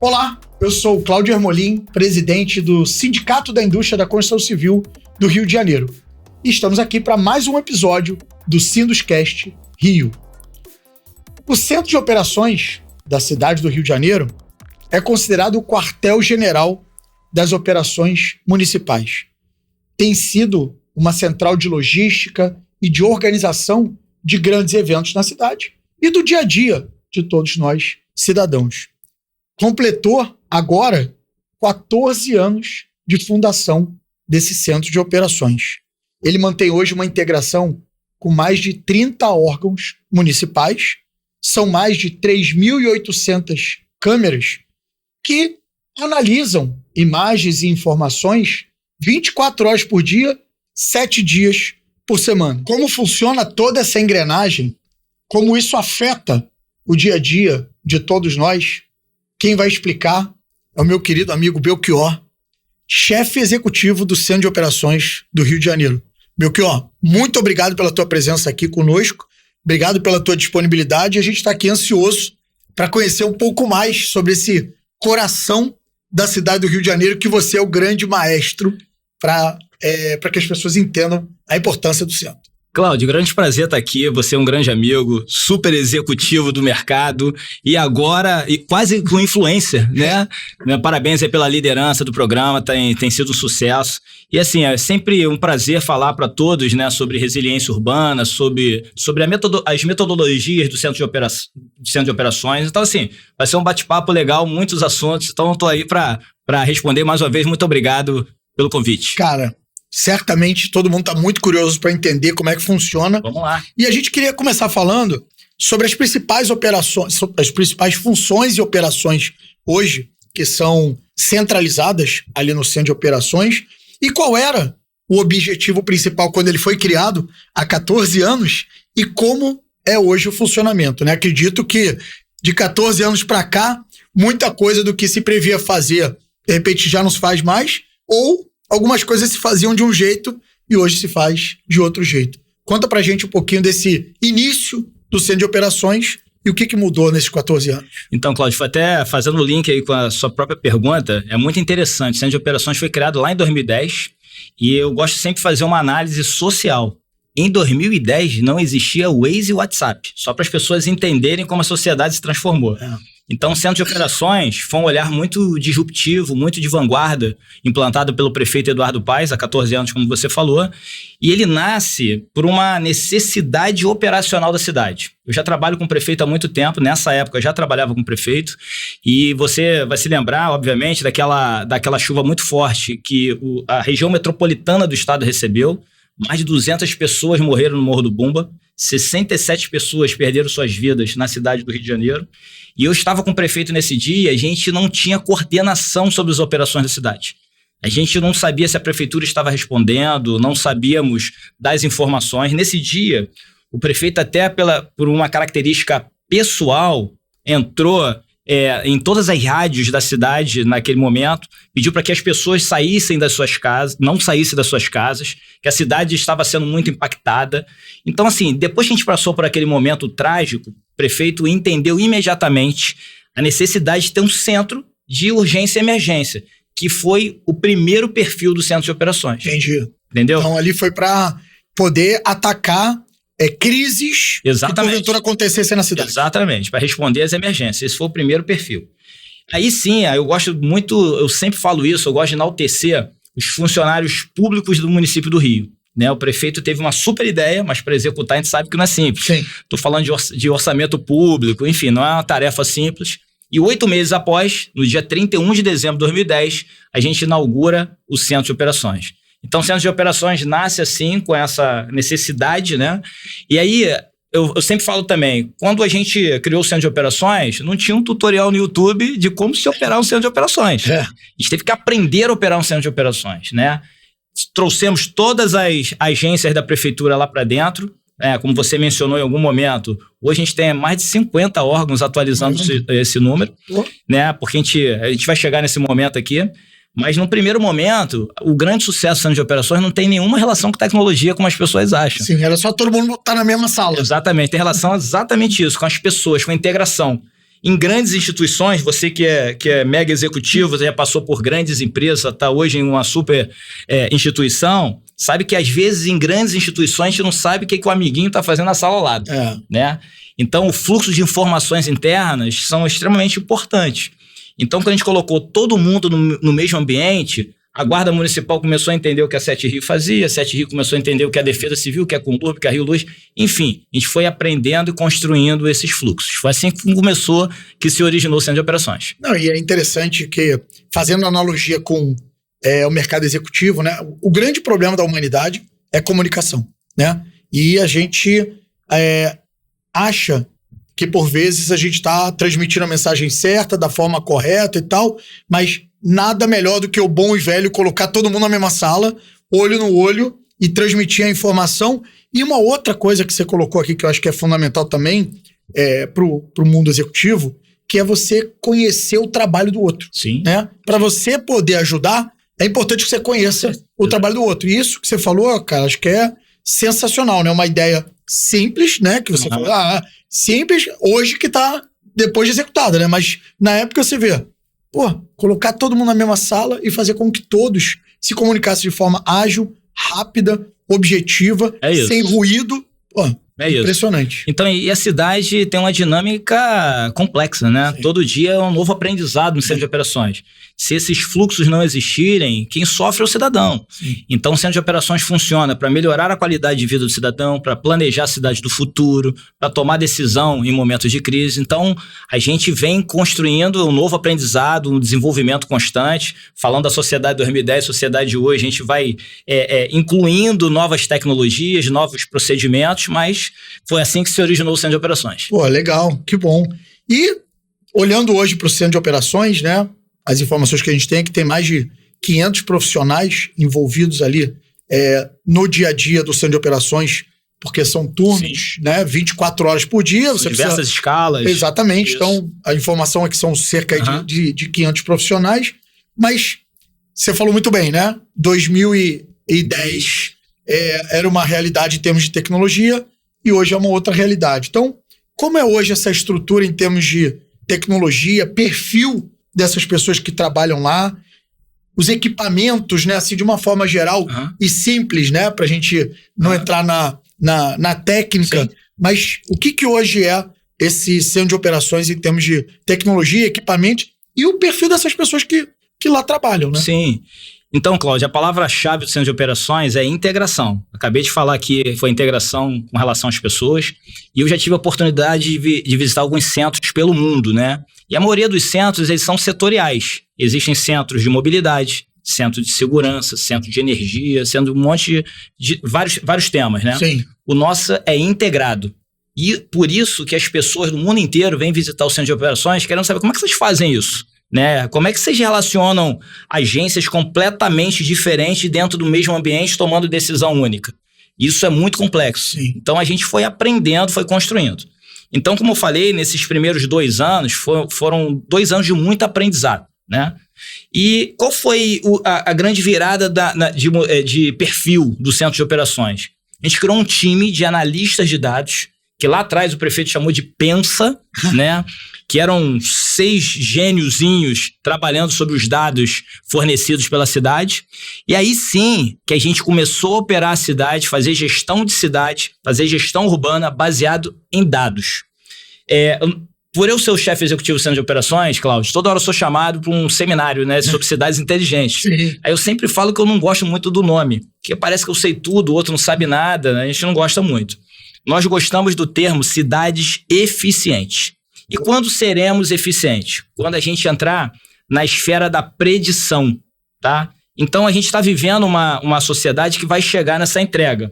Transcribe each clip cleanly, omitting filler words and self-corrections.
Olá, eu sou o Cláudio Ermolim, presidente do Sindicato da Indústria da Construção Civil do Rio de Janeiro. E estamos aqui para mais um episódio do Sinduscast Rio. O Centro de Operações da cidade do Rio de Janeiro é considerado o quartel-general das operações municipais. Tem sido uma central de logística e de organização de grandes eventos na cidade e do dia a dia de todos nós, cidadãos. Completou agora 14 anos de fundação desse centro de operações. Ele mantém hoje uma integração com mais de 30 órgãos municipais, são mais de 3.800 câmeras que analisam imagens e informações 24 horas por dia, 7 dias por semana. Como funciona toda essa engrenagem, como isso afeta o dia a dia de todos nós, quem vai explicar é o meu querido amigo Belchior, chefe executivo do Centro de Operações do Rio de Janeiro. Belchior, muito obrigado pela tua presença aqui conosco, obrigado pela tua disponibilidade, e a gente está aqui ansioso para conhecer um pouco mais sobre esse coração da cidade do Rio de Janeiro, que você é o grande maestro para que as pessoas entendam a importância do centro. Cláudio, grande prazer estar aqui, você é um grande amigo, super executivo do mercado e agora quase com influencer, né? Parabéns aí pela liderança do programa, tem sido um sucesso. E assim, é sempre um prazer falar para todos, né, sobre resiliência urbana, sobre as metodologias do Centro de Operações. Então assim, vai ser um bate-papo legal, muitos assuntos, então eu estou aí para responder mais uma vez. Muito obrigado pelo convite. Cara, certamente todo mundo está muito curioso para entender como é que funciona. Vamos lá. E a gente queria começar falando sobre as principais operações, as principais funções e operações hoje que são centralizadas ali no Centro de Operações e qual era o objetivo principal quando ele foi criado há 14 anos e como é hoje o funcionamento, né? Acredito que de 14 anos para cá, muita coisa do que se previa fazer, de repente já não se faz mais, ou algumas coisas se faziam de um jeito e hoje se faz de outro jeito. Conta pra gente um pouquinho desse início do Centro de Operações e o que mudou nesses 14 anos. Então, Cláudio, até fazendo o link aí com a sua própria pergunta, é muito interessante. O Centro de Operações foi criado lá em 2010 e eu gosto sempre de fazer uma análise social. Em 2010 não existia Waze e WhatsApp, só para as pessoas entenderem como a sociedade se transformou. Então, o Centro de Operações foi um olhar muito disruptivo, muito de vanguarda, implantado pelo prefeito Eduardo Paes há 14 anos, como você falou, e ele nasce por uma necessidade operacional da cidade. Eu já trabalho com o prefeito há muito tempo, nessa época eu já trabalhava com o prefeito, e você vai se lembrar, obviamente, daquela chuva muito forte que a região metropolitana do estado recebeu. Mais de 200 pessoas morreram no Morro do Bumba, 67 pessoas perderam suas vidas na cidade do Rio de Janeiro. E eu estava com o prefeito nesse dia, a gente não tinha coordenação sobre as operações da cidade. A gente não sabia se a prefeitura estava respondendo, não sabíamos das informações. Nesse dia, o prefeito até por uma característica pessoal entrou em todas as rádios da cidade naquele momento, pediu para que as pessoas saíssem das suas casas, não saíssem das suas casas, que a cidade estava sendo muito impactada. Então, assim, depois que a gente passou por aquele momento trágico, o prefeito entendeu imediatamente a necessidade de ter um centro de urgência e emergência, que foi o primeiro perfil do Centro de Operações. Entendi. Entendeu? Então, ali foi para poder atacar crises que porventura acontecessem na cidade. Exatamente, para responder às emergências. Esse foi o primeiro perfil. Aí sim, eu gosto muito, eu sempre falo isso, eu gosto de enaltecer os funcionários públicos do município do Rio. Né? O prefeito teve uma super ideia, mas para executar a gente sabe que não é simples. Estou falando de orçamento público, enfim, não é uma tarefa simples. E 8 meses após, no dia 31 de dezembro de 2010, a gente inaugura o Centro de Operações. Então, o Centro de Operações nasce assim, com essa necessidade, né? E aí, eu sempre falo também, quando a gente criou o Centro de Operações, não tinha um tutorial no YouTube de como se operar um Centro de Operações. A gente teve que aprender a operar um Centro de Operações, né? Trouxemos todas as agências da prefeitura lá para dentro, como você mencionou em algum momento, hoje a gente tem mais de 50 órgãos atualizando esse número, né? Porque a gente vai chegar nesse momento aqui. Mas no primeiro momento, o grande sucesso do Centro de Operações não tem nenhuma relação com tecnologia, como as pessoas acham. Sim, era só todo mundo estar na mesma sala. Exatamente, tem relação exatamente isso, com as pessoas, com a integração. em grandes instituições, você que é mega executivo, você já passou por grandes empresas, está hoje em uma super instituição, sabe que às vezes em grandes instituições a gente não sabe o que o amiguinho está fazendo na sala ao lado, né? Então o fluxo de informações internas são extremamente importantes. Então quando a gente colocou todo mundo no mesmo ambiente, a Guarda Municipal começou a entender o que a Sete Rio fazia, a Sete Rio começou a entender o que a Defesa Civil, o que a Conlurb, o que a Rio Luz. Enfim, a gente foi aprendendo e construindo esses fluxos. Foi assim que começou, que se originou o Centro de Operações. Não, e é interessante que, fazendo analogia com o mercado executivo, né, o grande problema da humanidade é comunicação, né? E a gente acha que, por vezes, a gente está transmitindo a mensagem certa, da forma correta e tal, mas nada melhor do que o bom e velho colocar todo mundo na mesma sala, olho no olho, e transmitir a informação. E uma outra coisa que você colocou aqui, que eu acho que é fundamental também pro mundo executivo, que é você conhecer o trabalho do outro. Sim. Né? Para você poder ajudar, é importante que você conheça o trabalho do outro. E isso que você falou, cara, acho que é sensacional, né? Uma ideia simples, né? Que você falou, simples, hoje que tá depois de executada, né? Mas na época você vê, colocar todo mundo na mesma sala e fazer com que todos se comunicassem de forma ágil, rápida, objetiva, sem ruído. Impressionante. Isso. Então, e a cidade tem uma dinâmica complexa, né? Sim. Todo dia é um novo aprendizado no centro de operações. Se esses fluxos não existirem, quem sofre é o cidadão. Sim. Então, o centro de operações funciona para melhorar a qualidade de vida do cidadão, para planejar a cidade do futuro, para tomar decisão em momentos de crise. Então, a gente vem construindo um novo aprendizado, um desenvolvimento constante. Falando da sociedade 2010, sociedade de hoje, a gente vai incluindo novas tecnologias, novos procedimentos, mas foi assim que se originou o centro de operações. Legal, que bom. E olhando hoje para o centro de operações, né? As informações que a gente tem é que tem mais de 500 profissionais envolvidos ali no dia a dia do centro de operações, porque são turnos, né? 24 horas por dia. Você diversas escalas. Exatamente. Isso. Então, a informação é que são cerca de 500 profissionais. Mas você falou muito bem, né? 2010 era uma realidade em termos de tecnologia e hoje é uma outra realidade. Então, como é hoje essa estrutura em termos de tecnologia, perfil dessas pessoas que trabalham lá, os equipamentos, né, assim, de uma forma geral e simples, né, pra gente não entrar na técnica, sim, mas o que hoje é esse centro de operações em termos de tecnologia, equipamento e o perfil dessas pessoas que lá trabalham, né? Sim. Então, Cláudio, a palavra-chave do centro de operações é integração. Acabei de falar que foi integração com relação às pessoas e eu já tive a oportunidade de visitar alguns centros pelo mundo, né? E a maioria dos centros, eles são setoriais. Existem centros de mobilidade, centro de segurança, centro de energia, sendo um monte de vários temas, né? Sim. O nosso é integrado. E por isso que as pessoas do mundo inteiro vêm visitar o centro de operações querendo saber como é que vocês fazem isso, né? Como é que vocês relacionam agências completamente diferentes dentro do mesmo ambiente, tomando decisão única? Isso é muito complexo. Sim. Então a gente foi aprendendo, foi construindo. Então, como eu falei, nesses primeiros 2 anos, foram 2 anos de muito aprendizado, né? E qual foi a grande virada de perfil do centro de operações? A gente criou um time de analistas de dados, que lá atrás o prefeito chamou de Pensa, né? Que eram 6 gêniozinhos trabalhando sobre os dados fornecidos pela cidade. E aí sim que a gente começou a operar a cidade, fazer gestão de cidade, fazer gestão urbana baseado em dados. Por eu ser o chefe executivo do centro de operações, Cláudio, toda hora eu sou chamado para um seminário, né, sobre cidades inteligentes. Sim. Aí eu sempre falo que eu não gosto muito do nome, porque parece que eu sei tudo, o outro não sabe nada, né? A gente não gosta muito. Nós gostamos do termo cidades eficientes. E quando seremos eficientes? Quando a gente entrar na esfera da predição, tá? Então a gente está vivendo uma sociedade que vai chegar nessa entrega.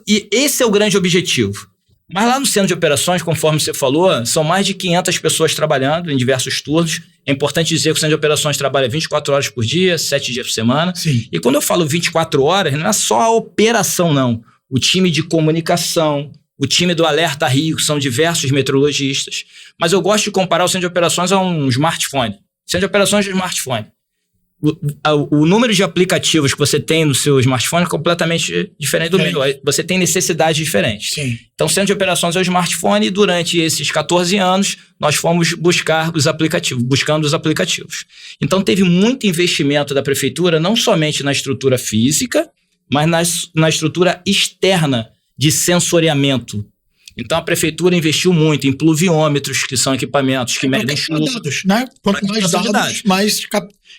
E esse é o grande objetivo. Mas lá no centro de operações, conforme você falou, são mais de 500 pessoas trabalhando em diversos turnos. É importante dizer que o centro de operações trabalha 24 horas por dia, 7 dias por semana. Sim. E quando eu falo 24 horas, não é só a operação, não. O time de comunicação, o time do Alerta Rio, que são diversos meteorologistas. Mas eu gosto de comparar o centro de operações a um smartphone. O centro de operações é um smartphone. o número de aplicativos que você tem no seu smartphone é completamente diferente do meu. Você tem necessidades diferentes. Sim. Então, o centro de operações é o smartphone e durante esses 14 anos, nós fomos buscando os aplicativos. Então, teve muito investimento da prefeitura, não somente na estrutura física, mas na estrutura externa de sensoriamento. Então, a prefeitura investiu muito em pluviômetros, que são equipamentos que medem chuva. Dados, né? Quanto mais dados, mais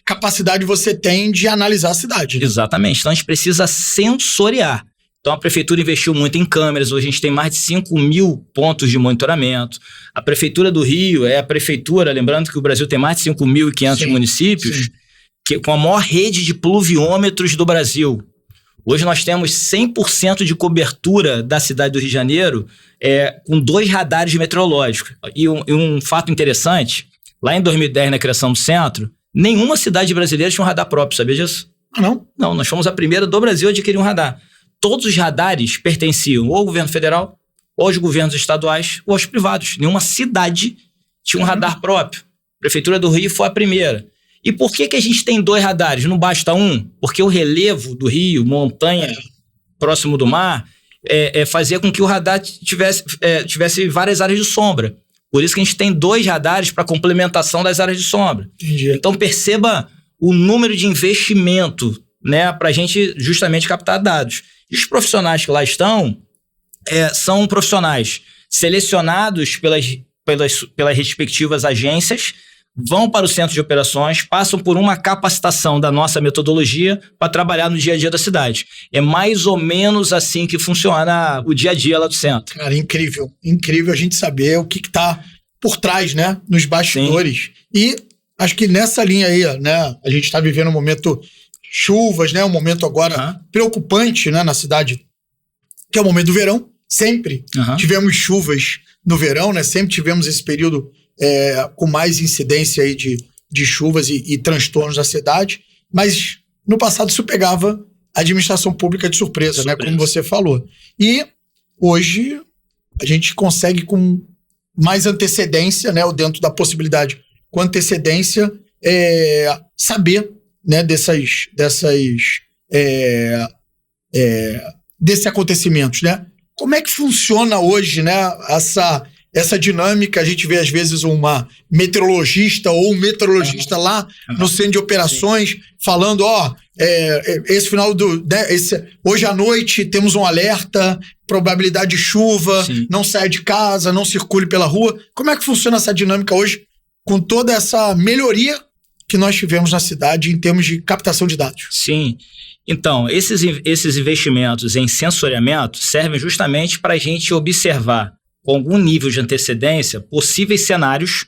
capacidade você tem de analisar a cidade. Né? Exatamente. Então, a gente precisa sensoriar. Então, a prefeitura investiu muito em câmeras. Hoje, a gente tem mais de 5.000 pontos de monitoramento. A prefeitura do Rio é a prefeitura, lembrando que o Brasil tem mais de 5.500 municípios, com a maior rede de pluviômetros do Brasil. Hoje nós temos 100% de cobertura da cidade do Rio de Janeiro com 2 radares meteorológicos. E um fato interessante, lá em 2010, na criação do centro, nenhuma cidade brasileira tinha um radar próprio, sabia disso? Ah, não? Não, nós fomos a primeira do Brasil a adquirir um radar. Todos os radares pertenciam ou ao governo federal, ou aos governos estaduais, ou aos privados. Nenhuma cidade tinha um radar próprio. A Prefeitura do Rio foi a primeira. E por que a gente tem 2 radares? Não basta um? Porque o relevo do rio, montanha próximo do mar, fazia com que o radar tivesse várias áreas de sombra. Por isso que a gente tem 2 radares para complementação das áreas de sombra. Entendi. Então perceba o número de investimento, né, para a gente justamente captar dados. E os profissionais que lá estão são profissionais selecionados pelas respectivas agências, vão para o centro de operações, passam por uma capacitação da nossa metodologia para trabalhar no dia a dia da cidade. É mais ou menos assim que funciona o dia a dia lá do centro. Cara, incrível. Incrível a gente saber o que está por trás, né? Nos bastidores. Sim. E acho que nessa linha aí, né? A gente está vivendo um momento chuvas, né? Um momento agora preocupante, né? Na cidade, que é o momento do verão. Sempre tivemos chuvas no verão, né? Sempre tivemos esse período com mais incidência aí de chuvas e transtornos da cidade, mas no passado isso pegava a administração pública de surpresa, né, como você falou. E hoje a gente consegue com mais antecedência, né, ou dentro da possibilidade, com antecedência, saber, né, desses acontecimentos, né? Como é que funciona hoje, né, essa dinâmica? A gente vê, às vezes, uma meteorologista ou um meteorologista lá no centro de operações falando, esse final hoje à noite temos um alerta, probabilidade de chuva, não saia de casa, não circule pela rua. Como é que funciona essa dinâmica hoje com toda essa melhoria que nós tivemos na cidade em termos de captação de dados? Sim. Então, esses investimentos em sensoriamento servem justamente para a gente observar com algum nível de antecedência possíveis cenários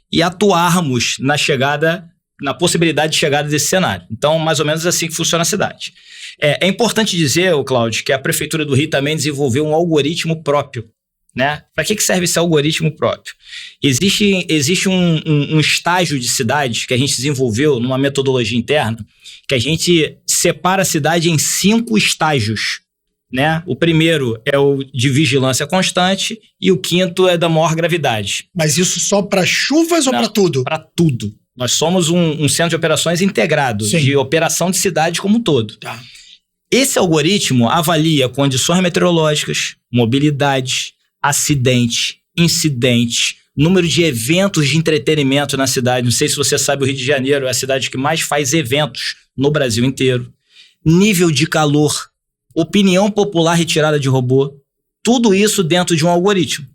e atuarmos na possibilidade de chegada desse cenário. Então, mais ou menos assim que funciona a cidade. É importante dizer, Cláudio, que a Prefeitura do Rio também desenvolveu um algoritmo próprio, né? Para que serve esse algoritmo próprio? Existe um estágio de cidades que a gente desenvolveu numa metodologia interna, que a gente separa a cidade em 5 estágios, né? O primeiro é o de vigilância constante e o 5º é da maior gravidade. Mas isso só para chuvas ou para tudo? Para tudo. Nós somos um centro de operações integrado, de operação de cidade como um todo. Tá. Esse algoritmo avalia condições meteorológicas, mobilidade, acidente, incidente, número de eventos de entretenimento na cidade. Não sei se você sabe, o Rio de Janeiro é a cidade que mais faz eventos no Brasil inteiro. Nível de calor, opinião popular retirada de robô, tudo isso dentro de um algoritmo.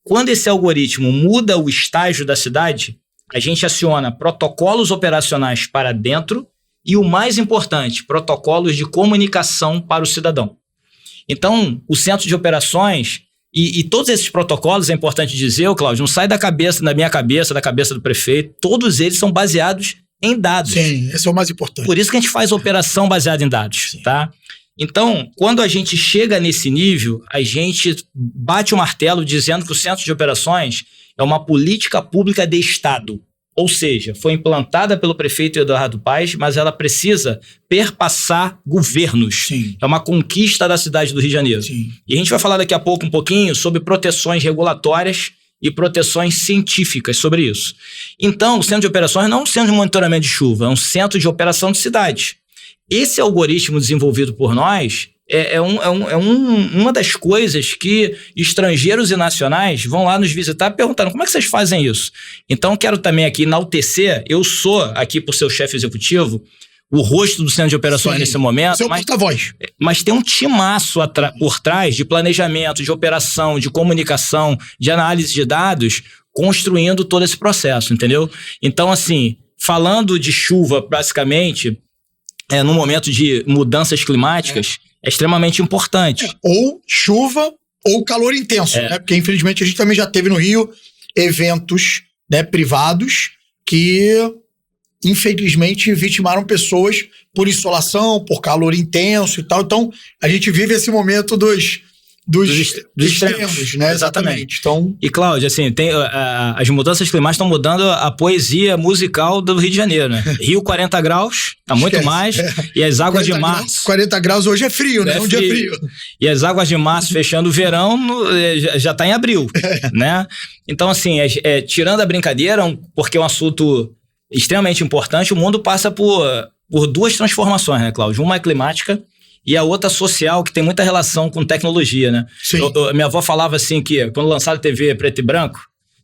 Quando esse algoritmo muda o estágio da cidade, a gente aciona protocolos operacionais para dentro e, o mais importante, protocolos de comunicação para o cidadão. Então, o centro de operações e todos esses protocolos, é importante dizer, Cláudio, não sai da minha cabeça, da cabeça do prefeito, todos eles são baseados em dados. Sim, esse é o mais importante. Por isso que a gente faz operação baseada em dados, tá? Então, quando a gente chega nesse nível, a gente bate o martelo dizendo que o centro de operações é uma política pública de Estado. Ou seja, foi implantada pelo prefeito Eduardo Paes, mas ela precisa perpassar governos. Sim. É uma conquista da cidade do Rio de Janeiro. Sim. E a gente vai falar daqui a pouco um pouquinho sobre proteções regulatórias e proteções científicas sobre isso. Então, o centro de operações não é um centro de monitoramento de chuva, é um centro de operação de cidade. Esse algoritmo desenvolvido por nós uma das coisas que estrangeiros e nacionais vão lá nos visitar perguntando como é que vocês fazem isso. Então, quero também aqui enaltecer, eu sou aqui por seu chefe executivo, o rosto do centro de operações nesse momento. Seu porta-voz. Mas tem um timaço por trás de planejamento, de operação, de comunicação, de análise de dados, construindo todo esse processo, entendeu? Então, assim, falando de chuva, basicamente, no momento de mudanças climáticas, é extremamente importante. Ou chuva ou calor intenso, né? Porque, infelizmente, a gente também já teve no Rio eventos, né, privados que, infelizmente, vitimaram pessoas por insolação, por calor intenso e tal. Então, a gente vive esse momento dos extremos, né? Exatamente. Então... E, Cláudio, assim, as mudanças climáticas estão mudando a poesia musical do Rio de Janeiro, né? Rio 40 graus, tá muito mais. E as águas de março... 40 graus hoje é frio, né? Um dia frio. E as águas de março fechando o verão, já tá em abril, né? Então, assim, tirando a brincadeira, porque é um assunto extremamente importante, o mundo passa por duas transformações, né, Cláudio? Uma é climática e a outra social, que tem muita relação com tecnologia, né? Sim. Minha avó falava assim que quando lançaram a TV preto e branco,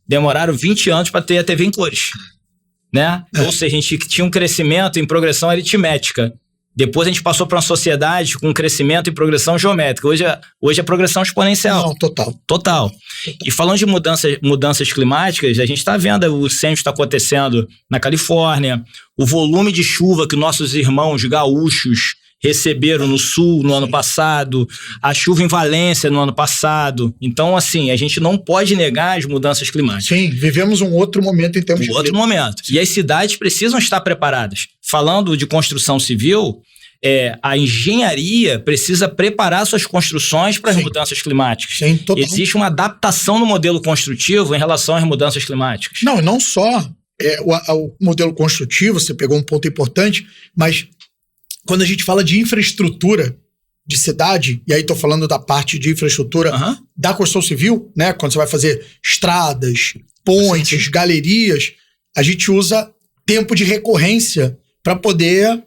demoraram 20 anos para ter a TV em cores, né? Ou seja, a gente tinha um crescimento em progressão aritmética. Depois a gente passou para uma sociedade com crescimento em progressão geométrica. Hoje é progressão exponencial. Não, Total. E falando de mudanças climáticas, a gente está vendo o incêndio que está acontecendo na Califórnia, o volume de chuva que nossos irmãos gaúchos receberam no sul no ano passado, a chuva em Valência no ano passado. Então, assim, a gente não pode negar as mudanças climáticas. Sim, vivemos um outro momento em termos de... outro momento. E as cidades precisam estar preparadas. Falando de construção civil, a engenharia precisa preparar suas construções para as mudanças climáticas. Sim, total. Existe uma adaptação no modelo construtivo em relação às mudanças climáticas. Não só o modelo construtivo, você pegou um ponto importante, mas quando a gente fala de infraestrutura de cidade, e aí estou falando da parte de infraestrutura da construção civil, né? Quando você vai fazer estradas, pontes, galerias, a gente usa tempo de recorrência para poder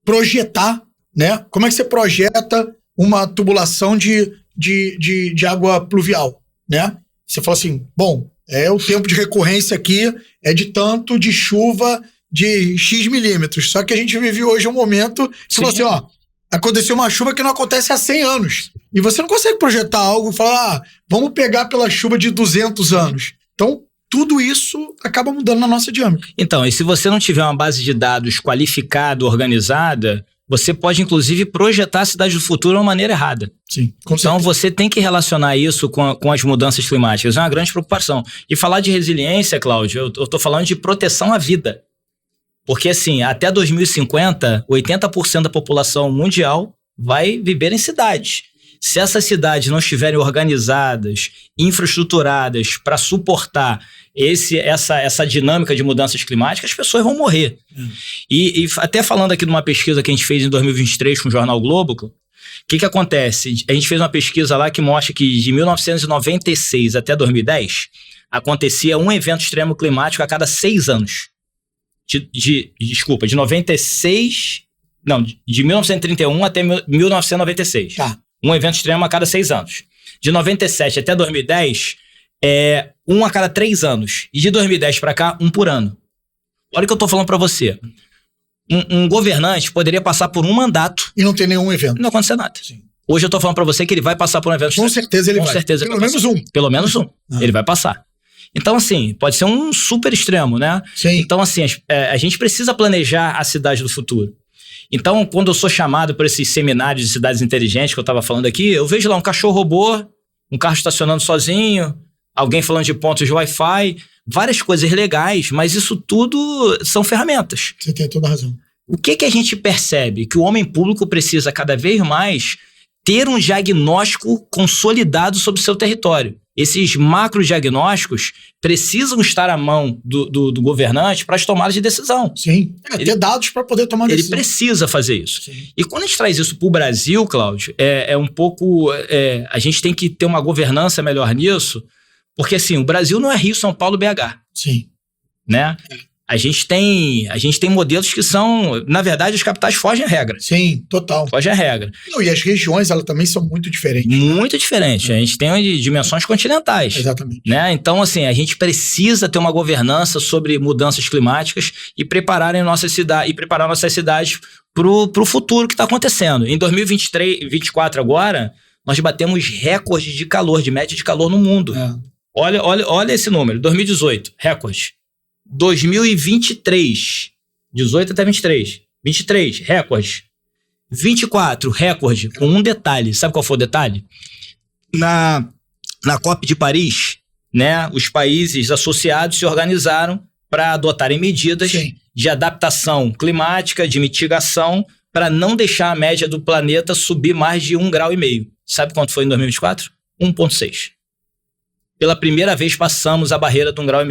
projetar, né? Como é que você projeta uma tubulação de água pluvial, né? Você fala assim, bom, o tempo de recorrência aqui é de tanto de chuva de X milímetros. Só que a gente vive hoje um momento que você, aconteceu uma chuva que não acontece há 100 anos. E você não consegue projetar algo e falar, vamos pegar pela chuva de 200 anos. Então, tudo isso acaba mudando na nossa dinâmica. Então, e se você não tiver uma base de dados qualificada, organizada, você pode, inclusive, projetar a cidade do futuro de uma maneira errada. Sim, então, você tem que relacionar isso com as mudanças climáticas. É uma grande preocupação. E falar de resiliência, Cláudio, eu estou falando de proteção à vida. Porque, assim, até 2050, 80% da população mundial vai viver em cidades. Se essas cidades não estiverem organizadas, infraestruturadas para suportar essa dinâmica de mudanças climáticas, as pessoas vão morrer. E até falando aqui de uma pesquisa que a gente fez em 2023 com o Jornal Globo, o que acontece? A gente fez uma pesquisa lá que mostra que de 1996 até 2010, acontecia um evento extremo climático a cada 6 anos. De 96... Não, de 1931 até 1996. Tá. Um evento extremo a cada 6 anos. De 97 até 2010, um a cada 3 anos. E de 2010 para cá, um por ano. Olha o que eu tô falando para você. Um governante poderia passar por um mandato. E não ter nenhum evento. E não acontecer nada. Sim. Hoje eu tô falando para você que ele vai passar por um evento Com certeza ele vai. Com certeza Pelo menos um. Pelo menos um. Ele vai passar. Então, assim, pode ser um super extremo, né? Sim. Então, assim, a gente precisa planejar a cidade do futuro. Então, quando eu sou chamado por esses seminários de cidades inteligentes que eu estava falando aqui, eu vejo lá um cachorro-robô, um carro estacionando sozinho, alguém falando de pontos de Wi-Fi, várias coisas legais, mas isso tudo são ferramentas. Você tem toda a razão. O que a gente percebe? Que o homem público precisa cada vez mais ter um diagnóstico consolidado sobre o seu território. Esses macrodiagnósticos precisam estar à mão do governante para as tomadas de decisão. Sim, ter dados para poder tomar decisão. Ele precisa fazer isso. Sim. E quando a gente traz isso para o Brasil, Cláudio, é um pouco... a gente tem que ter uma governança melhor nisso, porque assim, o Brasil não é Rio, São Paulo, BH. Sim. Né? A gente tem modelos que são... Na verdade, as capitais fogem à regra. Sim, total. Fogem à regra. Não, e as regiões, elas também são muito diferentes. Muito diferentes. A gente tem dimensões continentais. Exatamente. Né? Então, assim, a gente precisa ter uma governança sobre mudanças climáticas e preparar nossas cidades para o futuro que está acontecendo. Em 2023, 2024 agora, nós batemos recordes de calor, de média de calor no mundo. Olha esse número. 2018, recorde. 2023, 18 até 23. 23, recorde. 24, recorde, com um detalhe. Sabe qual foi o detalhe? Na COP de Paris, né, os países associados se organizaram para adotarem medidas de adaptação climática, de mitigação, para não deixar a média do planeta subir mais de 1,5 grau. Sabe quanto foi em 2024? 1,6. Pela primeira vez passamos a barreira de 1,5 grau.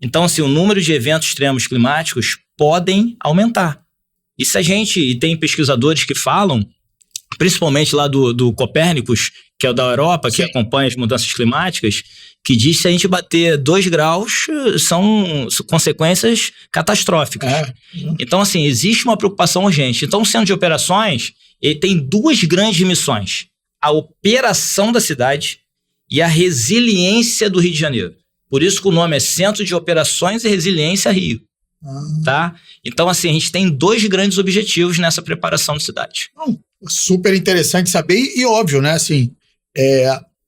Então, assim, o número de eventos extremos climáticos podem aumentar. E tem pesquisadores que falam, principalmente lá do Copérnicos, que é o da Europa, que acompanha as mudanças climáticas, que diz que se a gente bater 2 graus, são consequências catastróficas. Então, assim, existe uma preocupação urgente. Então, o Centro de Operações, ele tem 2 grandes missões. A operação da cidade e a resiliência do Rio de Janeiro. Por isso que o nome é Centro de Operações e Resiliência Rio. Tá? Então, assim, a gente tem 2 grandes objetivos nessa preparação de cidade. Super interessante saber e óbvio, né? Assim,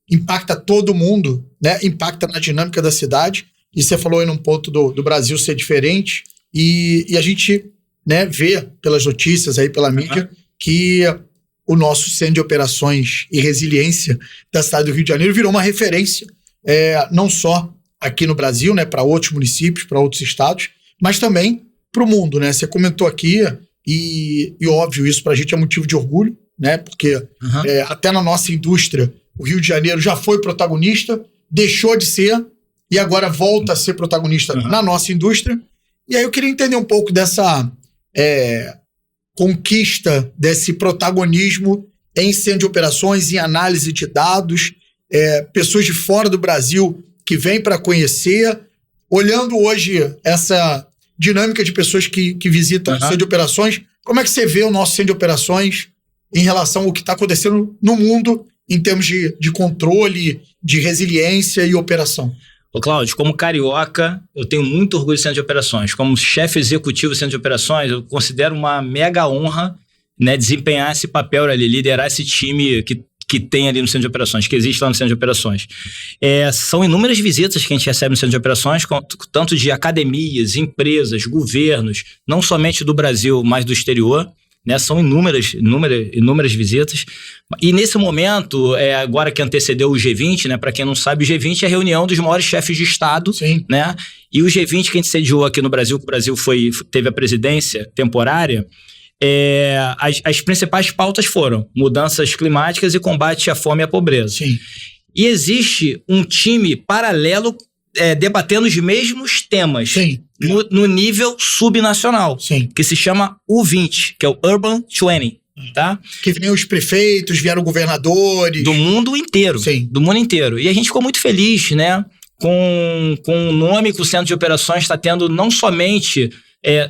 impacta todo mundo, né? Impacta na dinâmica da cidade. E você falou aí num ponto do Brasil ser diferente. E a gente, né, vê pelas notícias aí, pela mídia, que o nosso Centro de Operações e Resiliência da cidade do Rio de Janeiro virou uma referência, não só aqui no Brasil, né, para outros municípios, para outros estados, mas também para o mundo, né? Você comentou aqui e óbvio, isso para a gente é motivo de orgulho, né? Porque até na nossa indústria, o Rio de Janeiro já foi protagonista, deixou de ser e agora volta a ser protagonista na nossa indústria. E aí eu queria entender um pouco dessa conquista, desse protagonismo em centro de operações, em análise de dados, pessoas de fora do Brasil que vêm para conhecer, olhando hoje essa dinâmica de pessoas que visitam o centro de operações. Como é que você vê o nosso centro de operações em relação ao que está acontecendo no mundo em termos de controle, de resiliência e operação? Ô, Cláudio, como carioca, eu tenho muito orgulho do Centro de Operações. Como chefe executivo do Centro de Operações, eu considero uma mega honra, né, desempenhar esse papel ali, liderar esse time que tem ali no Centro de Operações, que existe lá no Centro de Operações. São inúmeras visitas que a gente recebe no Centro de Operações, tanto de academias, empresas, governos, não somente do Brasil, mas do exterior, né? São inúmeras visitas. E nesse momento, agora que antecedeu o G20, né? Para quem não sabe, o G20 é a reunião dos maiores chefes de Estado, né? E o G20 que a gente sediou aqui no Brasil, que o Brasil teve a presidência temporária, as principais pautas foram mudanças climáticas e combate à fome e à pobreza. Sim. E existe um time paralelo debatendo os mesmos temas no nível subnacional, que se chama U20, que é o Urban 20. Tá? Que vem os prefeitos, vieram governadores. Do mundo inteiro. Do mundo inteiro. E a gente ficou muito feliz, né, com o nome que o Centro de Operações está tendo, não somente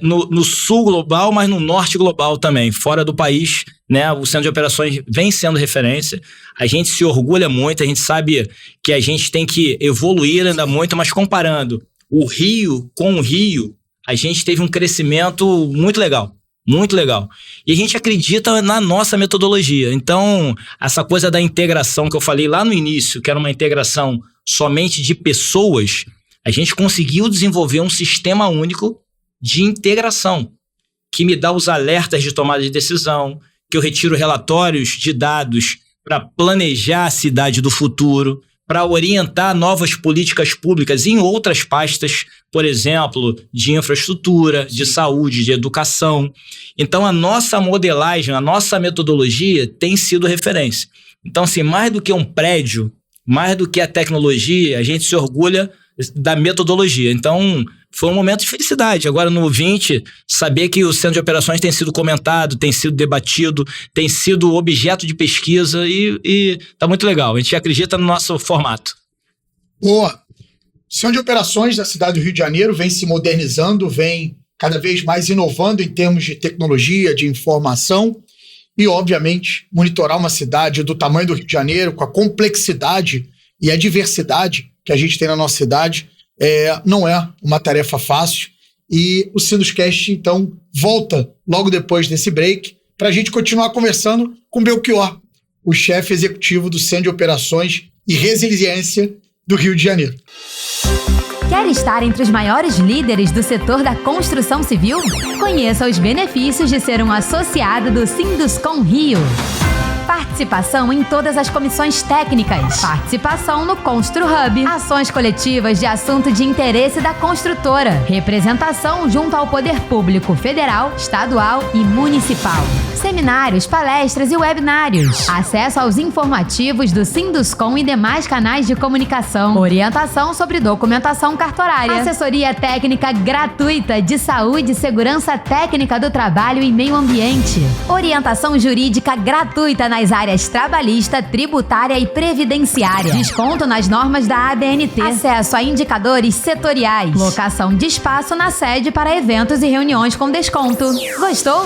no sul global, mas no norte global também. Fora do país, né, o Centro de Operações vem sendo referência. A gente se orgulha muito, a gente sabe que a gente tem que evoluir ainda muito, mas comparando o Rio com o Rio, a gente teve um crescimento muito legal. Muito legal. E a gente acredita na nossa metodologia. Então, essa coisa da integração que eu falei lá no início, que era uma integração somente de pessoas, a gente conseguiu desenvolver um sistema único de integração, que me dá os alertas de tomada de decisão, que eu retiro relatórios de dados para planejar a cidade do futuro, para orientar novas políticas públicas em outras pastas, por exemplo, de infraestrutura, de saúde, de educação. Então, a nossa modelagem, a nossa metodologia tem sido referência. Então, assim, mais do que um prédio, mais do que a tecnologia, a gente se orgulha da metodologia. Então, foi um momento de felicidade. Agora, no 20, saber que o centro de operações tem sido comentado, tem sido debatido, tem sido objeto de pesquisa e tá muito legal. A gente acredita no nosso formato. Boa. O centro de operações da cidade do Rio de Janeiro vem se modernizando, vem cada vez mais inovando em termos de tecnologia, de informação e, obviamente, monitorar uma cidade do tamanho do Rio de Janeiro, com a complexidade e a diversidade que a gente tem na nossa cidade, não é uma tarefa fácil. E o Sinduscast, então, volta logo depois desse break para a gente continuar conversando com Belchior, o chefe executivo do Centro de Operações e Resiliência do Rio de Janeiro. Quer estar entre os maiores líderes do setor da construção civil? Conheça os benefícios de ser um associado do Sinduscom Rio. Participação em todas as comissões técnicas. Participação no Constru Hub. Ações coletivas de assunto de interesse da construtora. Representação junto ao poder público federal, estadual e municipal. Seminários, palestras e webinários. Acesso aos informativos do Sinduscom e demais canais de comunicação. Orientação sobre documentação cartorária. Assessoria técnica gratuita de saúde e segurança técnica do trabalho e meio ambiente. Orientação jurídica gratuita nas áreas trabalhista, tributária e previdenciária. Desconto nas normas da ABNT. Acesso a indicadores setoriais. Locação de espaço na sede para eventos e reuniões com desconto. Gostou?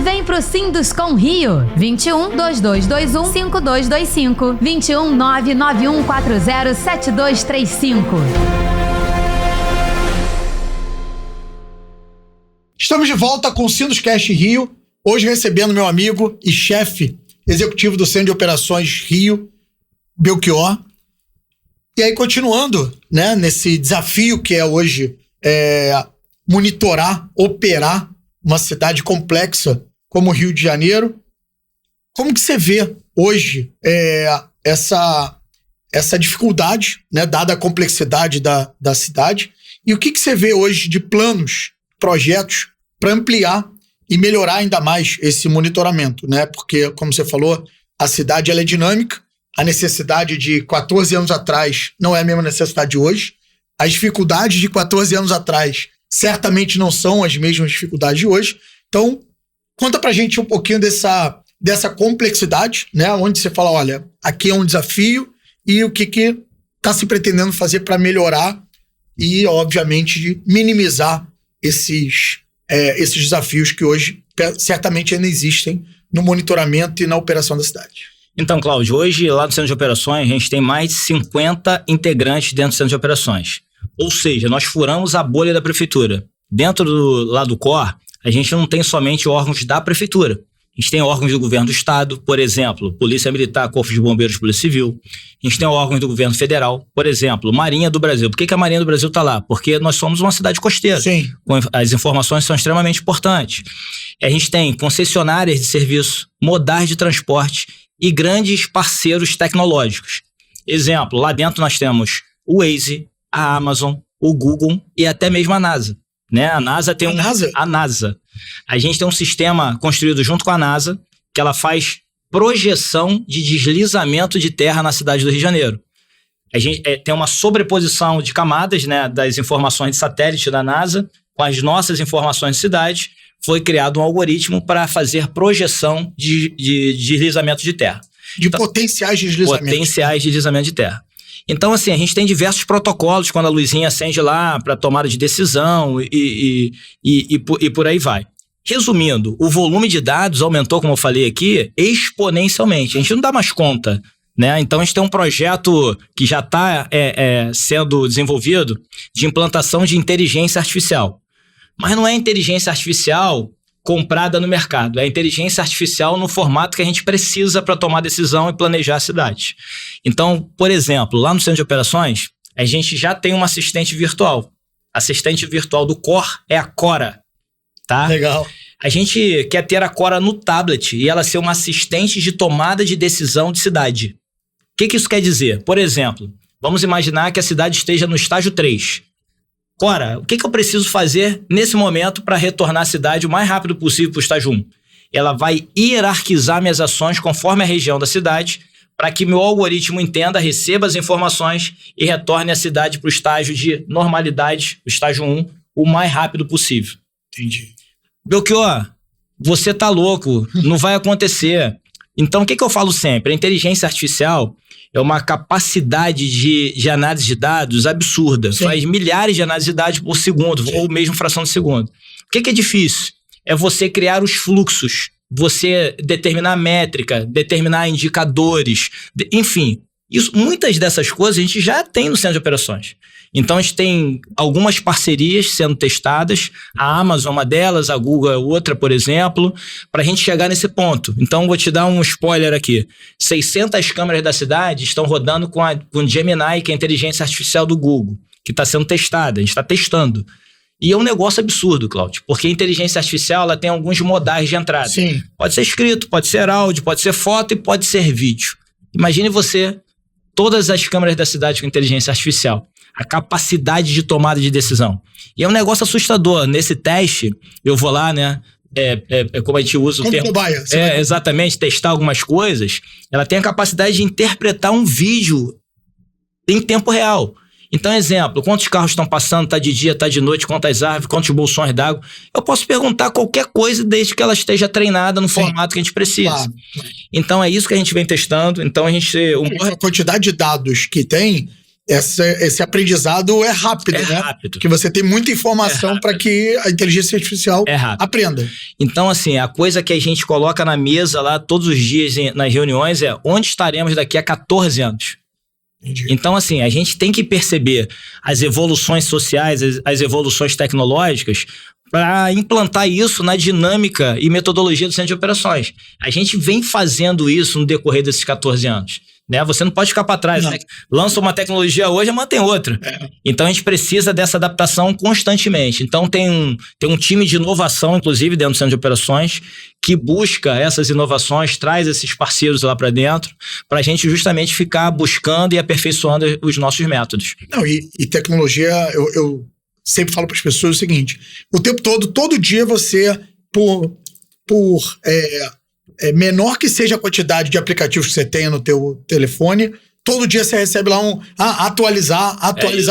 Vem pro Sinduscom Rio. 21 2221 5225. 21 99140 7235. Estamos de volta com o Sinduscast Rio. Hoje recebendo meu amigo e chefe executivo do Centro de Operações Rio, Belchior. E aí, continuando, né, nesse desafio que é hoje monitorar, operar uma cidade complexa como o Rio de Janeiro, como que você vê hoje essa dificuldade, né, dada a complexidade da cidade, e o que você vê hoje de planos, projetos para ampliar e melhorar ainda mais esse monitoramento, né? Porque, como você falou, a cidade ela é dinâmica, a necessidade de 14 anos atrás não é a mesma necessidade de hoje, as dificuldades de 14 anos atrás certamente não são as mesmas dificuldades de hoje. Então, conta pra gente um pouquinho dessa complexidade, né? Onde você fala, olha, aqui é um desafio e o que está se pretendendo fazer para melhorar e, obviamente, de minimizar esses desafios que hoje certamente ainda existem no monitoramento e na operação da cidade. Então, Cláudio, hoje lá no Centro de Operações a gente tem mais de 50 integrantes dentro do Centro de Operações. Ou seja, nós furamos a bolha da prefeitura. Dentro lá do COR, a gente não tem somente órgãos da prefeitura. A gente tem órgãos do governo do estado, por exemplo, Polícia Militar, Corpo de Bombeiros, Polícia Civil. A gente tem órgãos do governo federal, por exemplo, Marinha do Brasil. Por que a Marinha do Brasil está lá? Porque nós somos uma cidade costeira. Sim. As informações são extremamente importantes. A gente tem concessionárias de serviço, modais de transporte e grandes parceiros tecnológicos. Exemplo, lá dentro nós temos o Waze, a Amazon, o Google e até mesmo a NASA. Né? A NASA tem a NASA. A gente tem um sistema construído junto com a NASA que ela faz projeção de deslizamento de terra na cidade do Rio de Janeiro. A gente tem uma sobreposição de camadas, né, das informações de satélite da NASA com as nossas informações de cidade. Foi criado um algoritmo para fazer projeção de deslizamento de terra. Potenciais de deslizamento. Potenciais de deslizamento de terra. Então, assim, a gente tem diversos protocolos quando a luzinha acende lá para tomada de decisão e por aí vai. Resumindo, o volume de dados aumentou, como eu falei aqui, exponencialmente. A gente não dá mais conta, né? Então, a gente tem um projeto que já está sendo desenvolvido de implantação de inteligência artificial. Mas não é inteligência artificial comprada no mercado. É inteligência artificial no formato que a gente precisa para tomar decisão e planejar a cidade. Então, por exemplo, lá no Centro de Operações, a gente já tem uma assistente virtual. A assistente virtual do COR é a Cora, tá? Legal. A gente quer ter a Cora no tablet e ela ser uma assistente de tomada de decisão de cidade. O que isso quer dizer? Por exemplo, vamos imaginar que a cidade esteja no estágio 3. Cora, o que eu preciso fazer nesse momento para retornar à cidade o mais rápido possível para o estágio 1? Ela vai hierarquizar minhas ações conforme a região da cidade, para que meu algoritmo entenda, receba as informações e retorne a cidade para o estágio de normalidade, o estágio 1, o mais rápido possível. Entendi. Belchior, você tá louco, não vai acontecer. Então, o que eu falo sempre? A inteligência artificial é uma capacidade de análise de dados absurda. Sim. Faz milhares de análises de dados por segundo, ou mesmo fração de segundo. O que é difícil? É você criar os fluxos, você determinar a métrica, determinar indicadores, enfim. Muitas dessas coisas a gente já tem no centro de operações. Então, a gente tem algumas parcerias sendo testadas, a Amazon é uma delas, a Google é outra, por exemplo, para a gente chegar nesse ponto. Então, vou te dar um spoiler aqui. 600 câmeras da cidade estão rodando com o Gemini, que é a inteligência artificial do Google, que está sendo testada, a gente está testando. E é um negócio absurdo, Cláudio, porque a inteligência artificial ela tem alguns modais de entrada. Sim. Pode ser escrito, pode ser áudio, pode ser foto e pode ser vídeo. Imagine você, todas as câmeras da cidade com inteligência artificial. A capacidade de tomada de decisão. E é um negócio assustador. Nesse teste, eu vou lá, né? Como a gente usa o termo. Cobaia. Exatamente, testar algumas coisas. Ela tem a capacidade de interpretar um vídeo em tempo real. Então, exemplo, quantos carros estão passando, tá de dia, tá de noite, quantas árvores, quantos bolsões d'água. Eu posso perguntar qualquer coisa desde que ela esteja treinada no formato que a gente precisa. Claro. Então, é isso que a gente vem testando. Então, a A quantidade de dados que tem, esse aprendizado é rápido, né? Rápido. Que você tem muita informação para que a inteligência artificial aprenda. Então, assim, a coisa que a gente coloca na mesa lá todos os dias nas reuniões é onde estaremos daqui a 14 anos. Entendi. Então, assim, a gente tem que perceber as evoluções sociais, as evoluções tecnológicas para implantar isso na dinâmica e metodologia do centro de operações. A gente vem fazendo isso no decorrer desses 14 anos. Né? Você não pode ficar para trás. Né? Lança uma tecnologia hoje, mantém outra. Então, a gente precisa dessa adaptação constantemente. Então, tem um time de inovação, inclusive, dentro do centro de operações, que busca essas inovações, traz esses parceiros lá para dentro, para a gente justamente ficar buscando e aperfeiçoando os nossos métodos. Não, e tecnologia, eu sempre falo para as pessoas o seguinte, o tempo todo dia você, menor que seja a quantidade de aplicativos que você tenha no teu telefone, todo dia você recebe lá atualizar.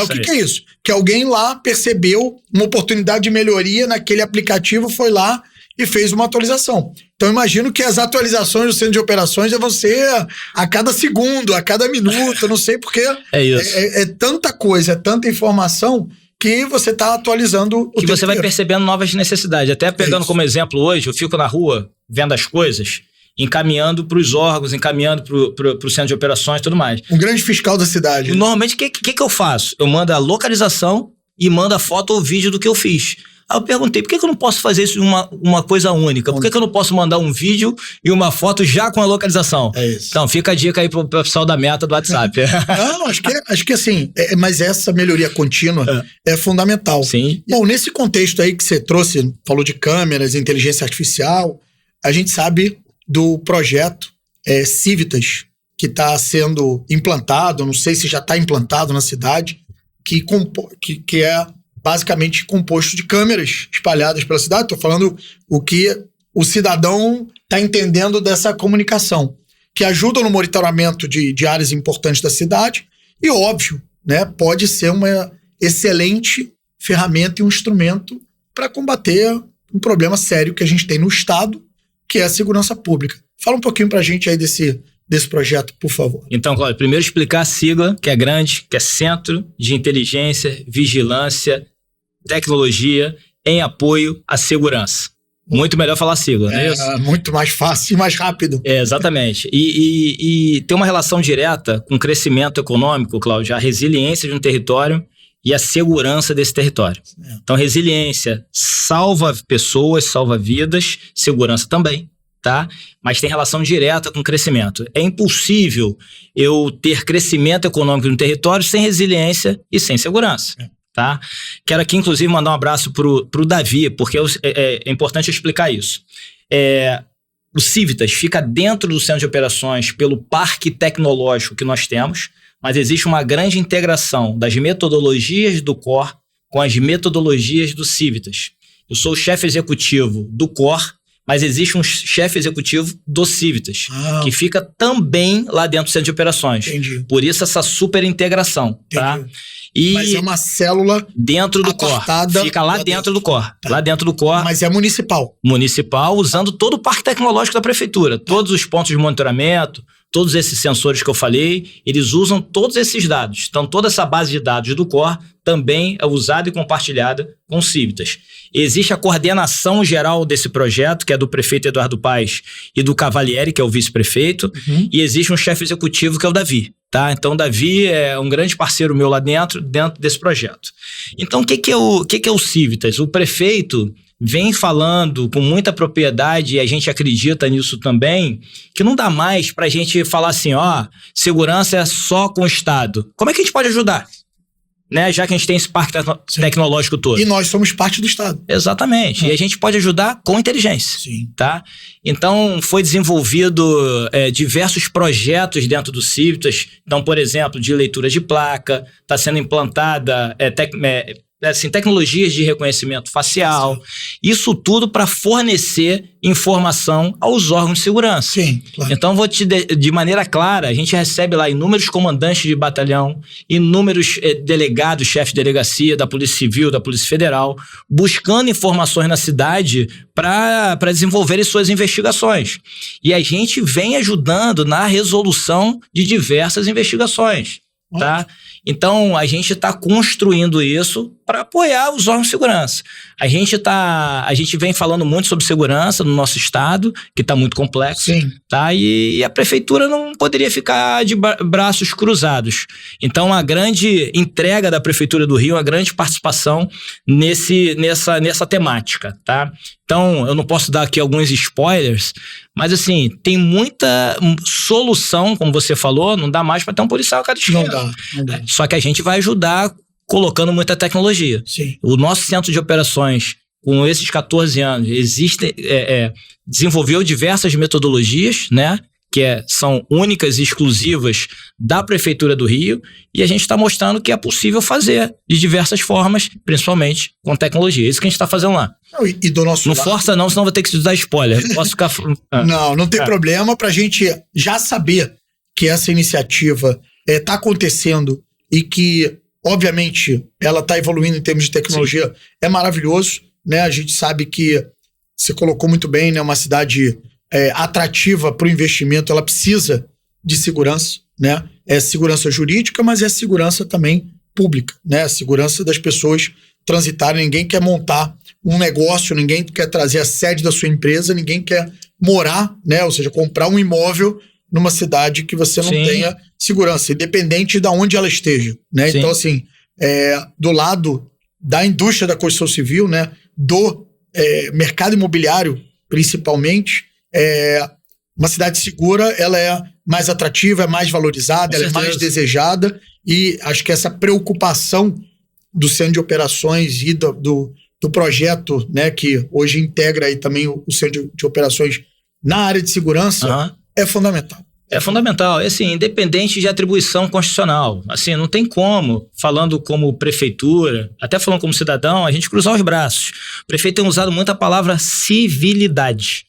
O que é isso? Que alguém lá percebeu uma oportunidade de melhoria naquele aplicativo, foi lá e fez uma atualização. Então, imagino que as atualizações do centro de operações vão ser a cada segundo, a cada minuto, não sei porque é tanta coisa, é tanta informação que você está atualizando o tempo você vai percebendo novas necessidades. Até pegando como exemplo hoje, eu fico na rua vendo as coisas, encaminhando para os órgãos, encaminhando para o centro de operações e tudo mais. Um grande fiscal da cidade. Normalmente, o que eu faço? Eu mando a localização e mando a foto ou vídeo do que eu fiz. Aí eu perguntei, por que eu não posso fazer isso uma coisa única? Por que eu não posso mandar um vídeo e uma foto já com a localização? É isso. Então, fica a dica aí pro pessoal da Meta do WhatsApp. Não, acho que assim, mas essa melhoria contínua é fundamental. Sim. Bom, nesse contexto aí que você trouxe, falou de câmeras, inteligência artificial, a gente sabe do projeto Civitas, que está sendo implantado, não sei se já está implantado na cidade, que é basicamente composto de câmeras espalhadas pela cidade. Estou falando o que o cidadão está entendendo dessa comunicação, que ajuda no monitoramento de áreas importantes da cidade e, óbvio, né, pode ser uma excelente ferramenta e um instrumento para combater um problema sério que a gente tem no Estado, que é a segurança pública. Fala um pouquinho para a gente aí desse projeto, por favor. Então, Cláudio, primeiro explicar a sigla, que é grande, que é Centro de Inteligência, Vigilância, Tecnologia em Apoio à Segurança. Muito melhor falar sigla, não é isso? Muito mais fácil e mais rápido. Exatamente. E tem uma relação direta com o crescimento econômico, Cláudio, a resiliência de um território e a segurança desse território. Então, resiliência salva pessoas, salva vidas, segurança também, tá? Mas tem relação direta com o crescimento. É impossível eu ter crescimento econômico no território sem resiliência e sem segurança. Tá? Quero aqui, inclusive, mandar um abraço pro Davi, porque é importante eu explicar isso. O Civitas fica dentro do centro de operações pelo parque tecnológico que nós temos, mas existe uma grande integração das metodologias do COR com as metodologias do Civitas. Eu sou o chefe executivo do COR, mas existe um chefe executivo do Civitas, que fica também lá dentro do centro de operações. Entendi. Por isso essa super integração, tá? Mas é uma célula dentro do COR. Fica lá dentro do COR. Tá. Lá dentro do COR. Mas é municipal. Municipal, usando todo o parque tecnológico da prefeitura. Todos os pontos de monitoramento, todos esses sensores que eu falei, eles usam todos esses dados. Então, toda essa base de dados do COR também é usada e compartilhada com o Civitas. Existe a coordenação geral desse projeto, que é do prefeito Eduardo Paes e do Cavalieri, que é o vice-prefeito, e existe um chefe executivo, que é o Davi. Tá? Então, o Davi é um grande parceiro meu lá dentro desse projeto. Então, o que é o Civitas? O prefeito vem falando com muita propriedade, e a gente acredita nisso também, que não dá mais para a gente falar assim, segurança é só com o Estado. Como é que a gente pode ajudar? Né? Já que a gente tem esse parque tecnológico todo. E nós somos parte do Estado. Exatamente. E a gente pode ajudar com inteligência. Sim. Tá? Então, foi desenvolvido diversos projetos dentro do Civitas. Então, por exemplo, de leitura de placa, está sendo implantada tecnologias de reconhecimento facial. Isso tudo para fornecer informação aos órgãos de segurança. Sim, claro. Então, vou de maneira clara, a gente recebe lá inúmeros comandantes de batalhão, inúmeros delegados, chefes de delegacia, da Polícia Civil, da Polícia Federal, buscando informações na cidade para desenvolverem suas investigações. E a gente vem ajudando na resolução de diversas investigações. Tá? Então, a gente está construindo isso para apoiar os órgãos de segurança. A gente vem falando muito sobre segurança no nosso estado, que está muito complexo. Sim. Tá? E a prefeitura não poderia ficar de braços cruzados. Então, a grande entrega da Prefeitura do Rio, a grande participação nessa temática. Tá? Então, eu não posso dar aqui alguns spoilers, mas assim, tem muita solução, como você falou, não dá mais para ter um policial a cada esquina. Não dá. Só que a gente vai ajudar colocando muita tecnologia. Sim. O nosso centro de operações, com esses 14 anos, desenvolveu diversas metodologias, né? Que são únicas e exclusivas da Prefeitura do Rio, e a gente está mostrando que é possível fazer de diversas formas, principalmente com tecnologia. Isso que a gente está fazendo lá. E do nosso não lado... força não, senão vou ter que te dar spoiler. Posso ficar... Não tem problema, para a gente já saber que essa iniciativa está acontecendo e que, obviamente, ela está evoluindo em termos de tecnologia. Sim. É maravilhoso, né? A gente sabe que, você colocou muito bem, né? Uma cidade atrativa para o investimento, ela precisa de segurança, né? É segurança jurídica, mas é segurança também pública, né? A segurança das pessoas transitarem. Ninguém quer montar um negócio, ninguém quer trazer a sede da sua empresa, ninguém quer morar, né? Ou seja, comprar um imóvel numa cidade que você não tenha segurança, independente de onde ela esteja, né? Sim. Então, assim, do lado da indústria da construção civil, né? Do mercado imobiliário, principalmente, uma cidade segura, ela é mais atrativa, é mais valorizada, ela é mais desejada, e acho que essa preocupação do centro de operações e do projeto, né, que hoje integra aí também o centro de operações na área de segurança, é fundamental. É fundamental, assim, independente de atribuição constitucional. Assim, não tem como, falando como prefeitura, até falando como cidadão, a gente cruzar os braços. O prefeito tem usado muito a palavra civilidade.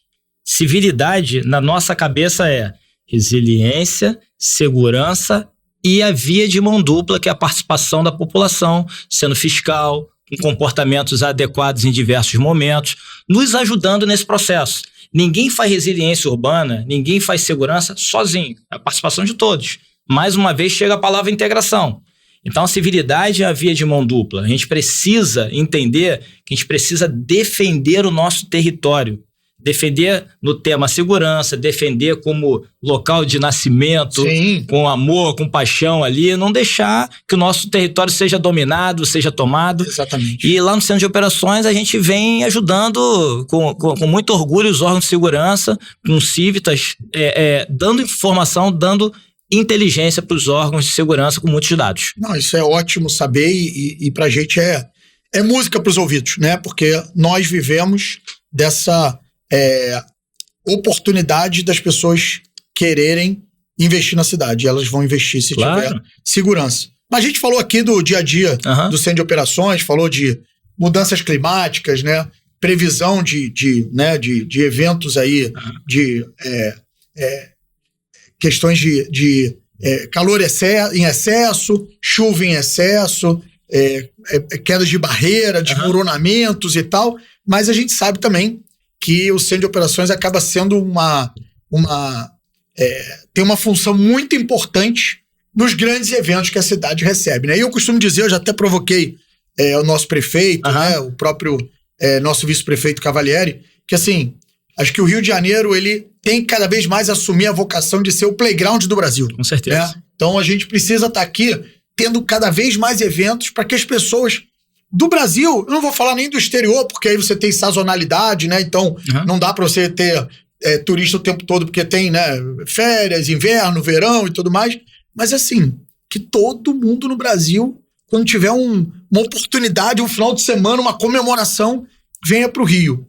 Civilidade, na nossa cabeça, é resiliência, segurança e a via de mão dupla, que é a participação da população, sendo fiscal, com comportamentos adequados em diversos momentos, nos ajudando nesse processo. Ninguém faz resiliência urbana, ninguém faz segurança sozinho. É a participação de todos. Mais uma vez chega a palavra integração. Então, a civilidade é a via de mão dupla. A gente precisa entender que a gente precisa defender o nosso território. Defender no tema segurança, defender como local de nascimento, sim, com amor, com paixão ali, não deixar que o nosso território seja dominado, seja tomado. Exatamente. E lá no Centro de Operações a gente vem ajudando com muito orgulho os órgãos de segurança, com Civitas, dando informação, dando inteligência para os órgãos de segurança com muitos dados. Não, isso é ótimo saber e para a gente é música para os ouvidos, né? Porque nós vivemos dessa oportunidade das pessoas quererem investir na cidade. Elas vão investir se tiver segurança. Mas a gente falou aqui do dia a dia do Centro de Operações, falou de mudanças climáticas, né? Previsão de eventos aí, de questões de calor em excesso, chuva em excesso, quedas de barreira, desmoronamentos e tal. Mas a gente sabe também que o Centro de Operações acaba sendo tem uma função muito importante nos grandes eventos que a cidade recebe, né? E eu costumo dizer, eu já até provoquei o nosso prefeito, né? O próprio nosso vice-prefeito Cavalieri, que assim, acho que o Rio de Janeiro, ele tem que cada vez mais assumir a vocação de ser o playground do Brasil. Com certeza. Né? Então a gente precisa estar aqui tendo cada vez mais eventos para que as pessoas do Brasil, eu não vou falar nem do exterior, porque aí você tem sazonalidade, né? Então não dá para você ter turista o tempo todo, porque tem, né, férias, inverno, verão e tudo mais. Mas assim, que todo mundo no Brasil, quando tiver uma oportunidade, um final de semana, uma comemoração, venha para o Rio.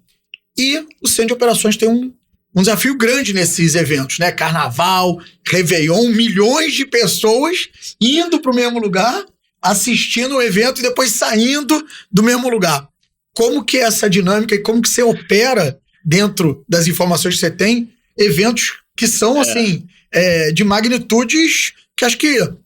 E o Centro de Operações tem um desafio grande nesses eventos, né? Carnaval, Réveillon, milhões de pessoas indo para o mesmo lugar, assistindo o evento e depois saindo do mesmo lugar. Como que é essa dinâmica e como que você opera dentro das informações que você tem, eventos que são, assim, de magnitudes que acho que em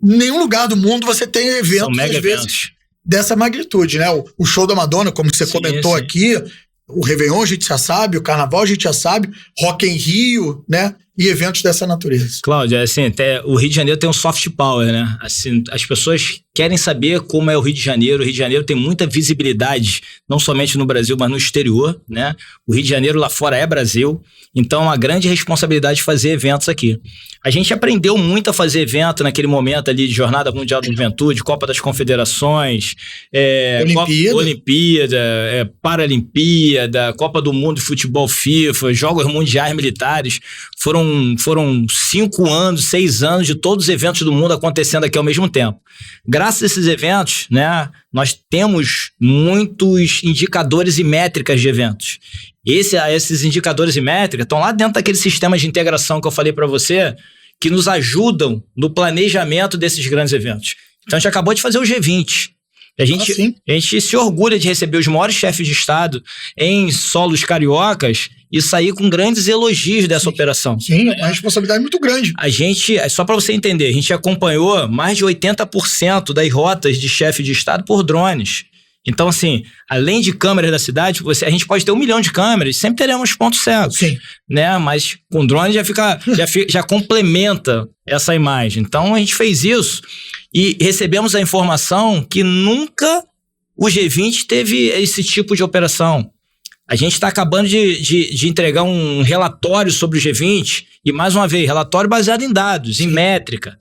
nenhum lugar do mundo você tem eventos, às vezes, dessa magnitude, né? O show da Madonna, como você comentou aqui, o Réveillon a gente já sabe, o Carnaval a gente já sabe, Rock em Rio, né? E eventos dessa natureza. Cláudio, assim, o Rio de Janeiro tem um soft power, né? Assim, as pessoas querem saber como é o Rio de Janeiro. O Rio de Janeiro tem muita visibilidade, não somente no Brasil, mas no exterior, né? O Rio de Janeiro lá fora é Brasil, então é uma grande responsabilidade fazer eventos aqui. A gente aprendeu muito a fazer evento naquele momento ali de Jornada Mundial da Juventude, Copa das Confederações, Olimpíada, Paralimpíada, Copa do Mundo de Futebol FIFA, Jogos Mundiais Militares. Foram 5 anos, 6 anos de todos os eventos do mundo acontecendo aqui ao mesmo tempo. Graças a esses eventos, né, nós temos muitos indicadores e métricas de eventos. Esses indicadores e métricas estão lá dentro daquele sistema de integração que eu falei para você, que nos ajudam no planejamento desses grandes eventos. Então, a gente acabou de fazer o G20. A gente se orgulha de receber os maiores chefes de Estado em solos cariocas e sair com grandes elogios dessa operação. Sim, é uma responsabilidade muito grande. A gente, só para você entender, a gente acompanhou mais de 80% das rotas de chefe de Estado por drones. Então, assim, além de câmeras da cidade, a gente pode ter 1 milhão de câmeras, sempre teremos pontos cegos. Sim. Né? Mas com drone já complementa essa imagem. Então, a gente fez isso e recebemos a informação que nunca o G20 teve esse tipo de operação. A gente está acabando de entregar um relatório sobre o G20 e, mais uma vez, relatório baseado em dados, em métrica.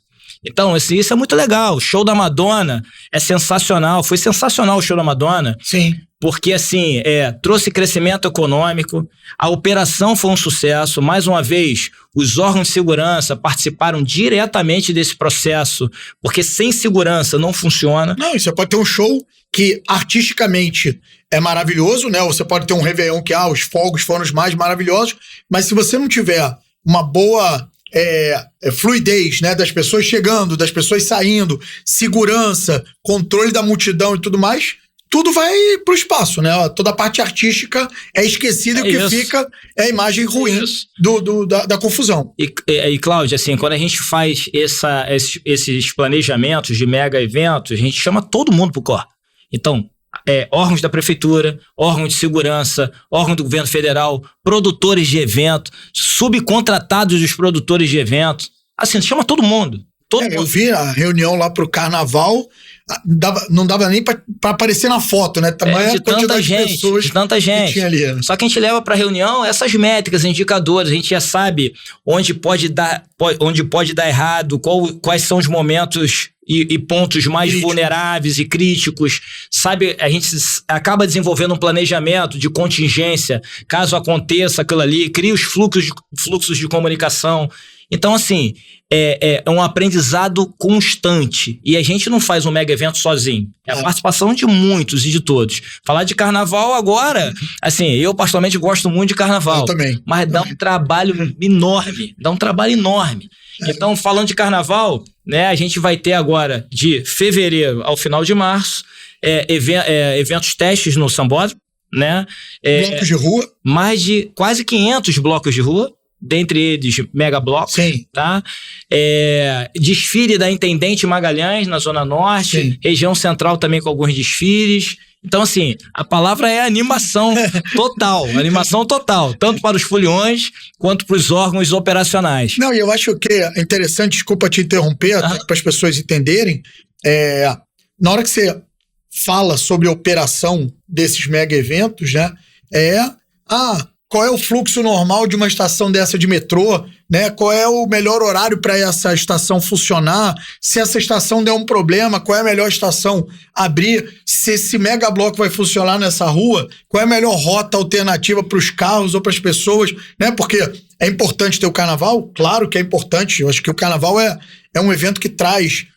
Então, isso é muito legal. O show da Madonna é sensacional. Foi sensacional o show da Madonna. Sim. Porque, assim, trouxe crescimento econômico. A operação foi um sucesso. Mais uma vez, os órgãos de segurança participaram diretamente desse processo. Porque sem segurança não funciona. Não, você pode ter um show que artisticamente é maravilhoso, né? Você pode ter um Réveillon que os fogos foram os mais maravilhosos. Mas se você não tiver uma boa fluidez, né, das pessoas chegando, das pessoas saindo, segurança, controle da multidão e tudo mais, tudo vai pro espaço, né? Toda a parte artística é esquecida e o que fica é a imagem ruim da confusão. E Cláudio, assim, quando a gente faz esses planejamentos de mega eventos, a gente chama todo mundo pro corre. Então, órgãos da prefeitura, órgãos de segurança, órgão do governo federal, produtores de evento, subcontratados dos produtores de evento. Assim, chama todo mundo. Eu vi a reunião lá pro Carnaval, não dava nem pra aparecer na foto, né? De tanta gente. Que tinha ali, né? Só que a gente leva pra reunião essas métricas, indicadores, a gente já sabe onde pode dar errado, quais são os momentos e pontos mais vulneráveis e críticos, sabe? A gente acaba desenvolvendo um planejamento de contingência, caso aconteça aquilo ali, cria os fluxos de comunicação. Então, assim, é um aprendizado constante. E a gente não faz um mega evento sozinho. É a participação de muitos e de todos. Falar de carnaval agora, assim, eu particularmente gosto muito de carnaval. Eu também. Mas dá um trabalho enorme. Então, falando de carnaval, né? A gente vai ter agora, de fevereiro ao final de março, eventos testes no Sambódromo, né? Blocos de rua. Mais de quase 500 blocos de rua, dentre eles mega blocos. Sim. Tá? Desfile da Intendente Magalhães na Zona Norte, Sim. Região Central também com alguns desfiles. Então, assim, a palavra é animação total, tanto para os foliões quanto para os órgãos operacionais. Não, e eu acho que é interessante, desculpa te interromper, até para as pessoas entenderem, na hora que você fala sobre a operação desses mega eventos, né, qual é o fluxo normal de uma estação dessa de metrô, né? Qual é o melhor horário para essa estação funcionar? Se essa estação der um problema, qual é a melhor estação abrir? Se esse mega bloco vai funcionar nessa rua, qual é a melhor rota alternativa para os carros ou para as pessoas, né? Porque é importante ter o carnaval, claro que é importante. Eu acho que o carnaval é um evento que traz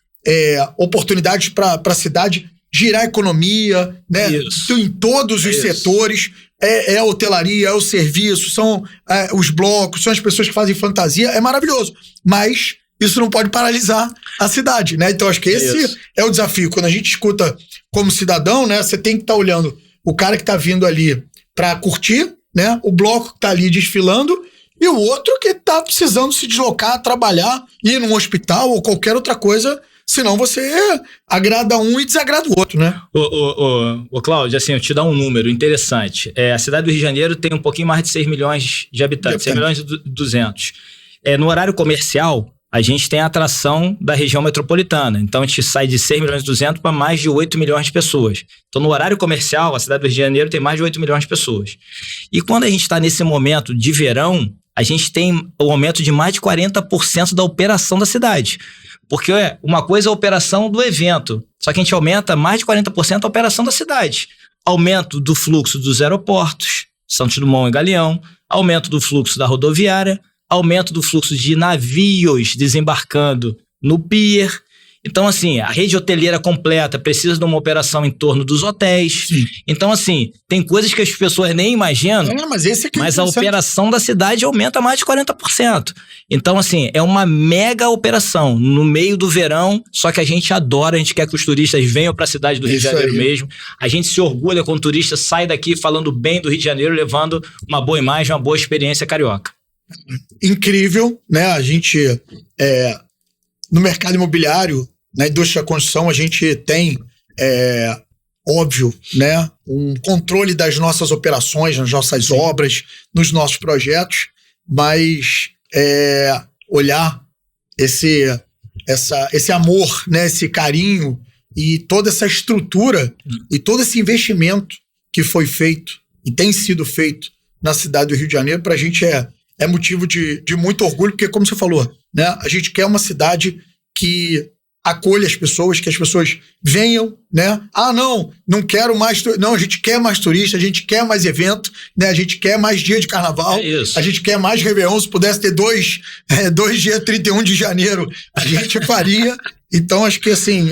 oportunidades para a cidade girar a economia, né? Em todos os setores. É a hotelaria, é o serviço, são os blocos, são as pessoas que fazem fantasia, é maravilhoso. Mas isso não pode paralisar a cidade, né? Então acho que esse é o desafio. Quando a gente escuta como cidadão, né? Você tem que estar olhando o cara que está vindo ali para curtir, né? O bloco que está ali desfilando e o outro que está precisando se deslocar, trabalhar, ir num hospital ou qualquer outra coisa. Senão você agrada um e desagrada o outro, né? Ô Cláudio, assim, eu te dar um número interessante. A cidade do Rio de Janeiro tem um pouquinho mais de 6 milhões de habitantes, 6 milhões e 200. No horário comercial, a gente tem a atração da região metropolitana. Então, a gente sai de 6 milhões e 200 para mais de 8 milhões de pessoas. Então, no horário comercial, a cidade do Rio de Janeiro tem mais de 8 milhões de pessoas. E quando a gente está nesse momento de verão, a gente tem o aumento de mais de 40% da operação da cidade. Porque uma coisa é a operação do evento, só que a gente aumenta mais de 40% a operação da cidade. Aumento do fluxo dos aeroportos, Santos Dumont e Galeão, aumento do fluxo da rodoviária, aumento do fluxo de navios desembarcando no pier. Então, assim, a rede hoteleira completa precisa de uma operação em torno dos hotéis. Sim. Então, assim, tem coisas que as pessoas nem imaginam, mas a operação da cidade aumenta mais de 40%. Então, assim, é uma mega operação no meio do verão, só que a gente adora, a gente quer que os turistas venham para a cidade do Rio de Janeiro mesmo. A gente se orgulha quando o turista sai daqui falando bem do Rio de Janeiro, levando uma boa imagem, uma boa experiência carioca. Incrível, né? A gente, no mercado imobiliário, na indústria da construção, a gente tem, óbvio, né, um controle das nossas operações, nas nossas obras, nos nossos projetos, mas olhar esse amor, né, esse carinho e toda essa estrutura e todo esse investimento que foi feito e tem sido feito na cidade do Rio de Janeiro, para a gente é motivo de muito orgulho, porque, como você falou, né, a gente quer uma cidade que acolha as pessoas, que as pessoas venham, né? Não quero mais... Não, a gente quer mais turista, a gente quer mais evento, né? A gente quer mais dia de carnaval, a gente quer mais Réveillon. Se pudesse ter dois dias 31 de janeiro, a gente faria. Então, acho que, assim,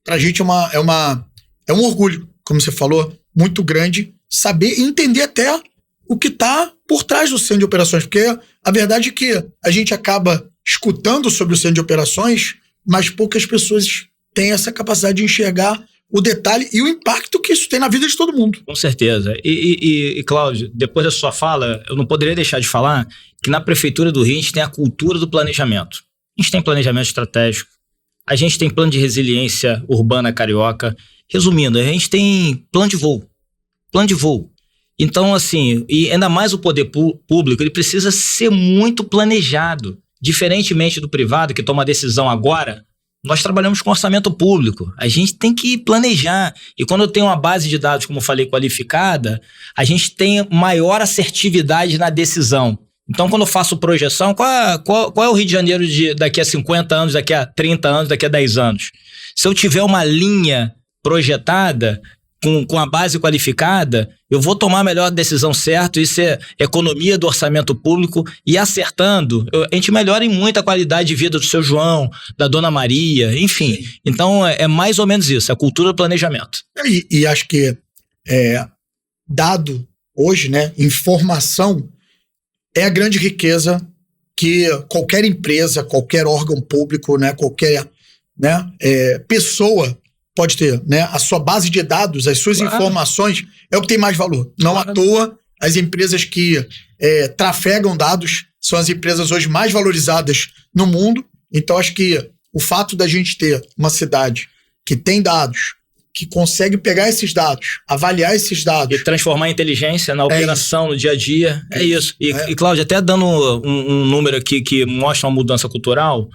pra gente é um orgulho, como você falou, muito grande, saber e entender até o que está por trás do centro de operações, porque a verdade é que a gente acaba escutando sobre o centro de operações, mas poucas pessoas têm essa capacidade de enxergar o detalhe e o impacto que isso tem na vida de todo mundo. Com certeza. E Cláudio, depois da sua fala, eu não poderia deixar de falar que na Prefeitura do Rio a gente tem a cultura do planejamento. A gente tem planejamento estratégico, a gente tem plano de resiliência urbana carioca. Resumindo, a gente tem plano de voo. Então, assim, e ainda mais o poder público, ele precisa ser muito planejado. Diferentemente do privado, que toma a decisão agora, nós trabalhamos com orçamento público. A gente tem que planejar. E quando eu tenho uma base de dados, como eu falei, qualificada, a gente tem maior assertividade na decisão. Então, quando eu faço projeção, qual é o Rio de Janeiro daqui a 50 anos, daqui a 30 anos, daqui a 10 anos? Se eu tiver uma linha projetada, com a base qualificada, eu vou tomar a melhor decisão certa. Isso é economia do orçamento público, e acertando, a gente melhora em muito a qualidade de vida do seu João, da Dona Maria, enfim. Sim. Então, é mais ou menos isso, a cultura do planejamento. E acho que dado hoje, né, informação é a grande riqueza que qualquer empresa, qualquer órgão público, né, qualquer, né, pessoa pode ter, né? A sua base de dados, as suas informações é o que tem mais valor. Não à toa, as empresas que trafegam dados são as empresas hoje mais valorizadas no mundo. Então, acho que o fato da gente ter uma cidade que tem dados, que consegue pegar esses dados, avaliar esses dados... E transformar a inteligência na operação, no dia a dia. É isso. E Cláudio, até dando um número aqui que mostra uma mudança cultural,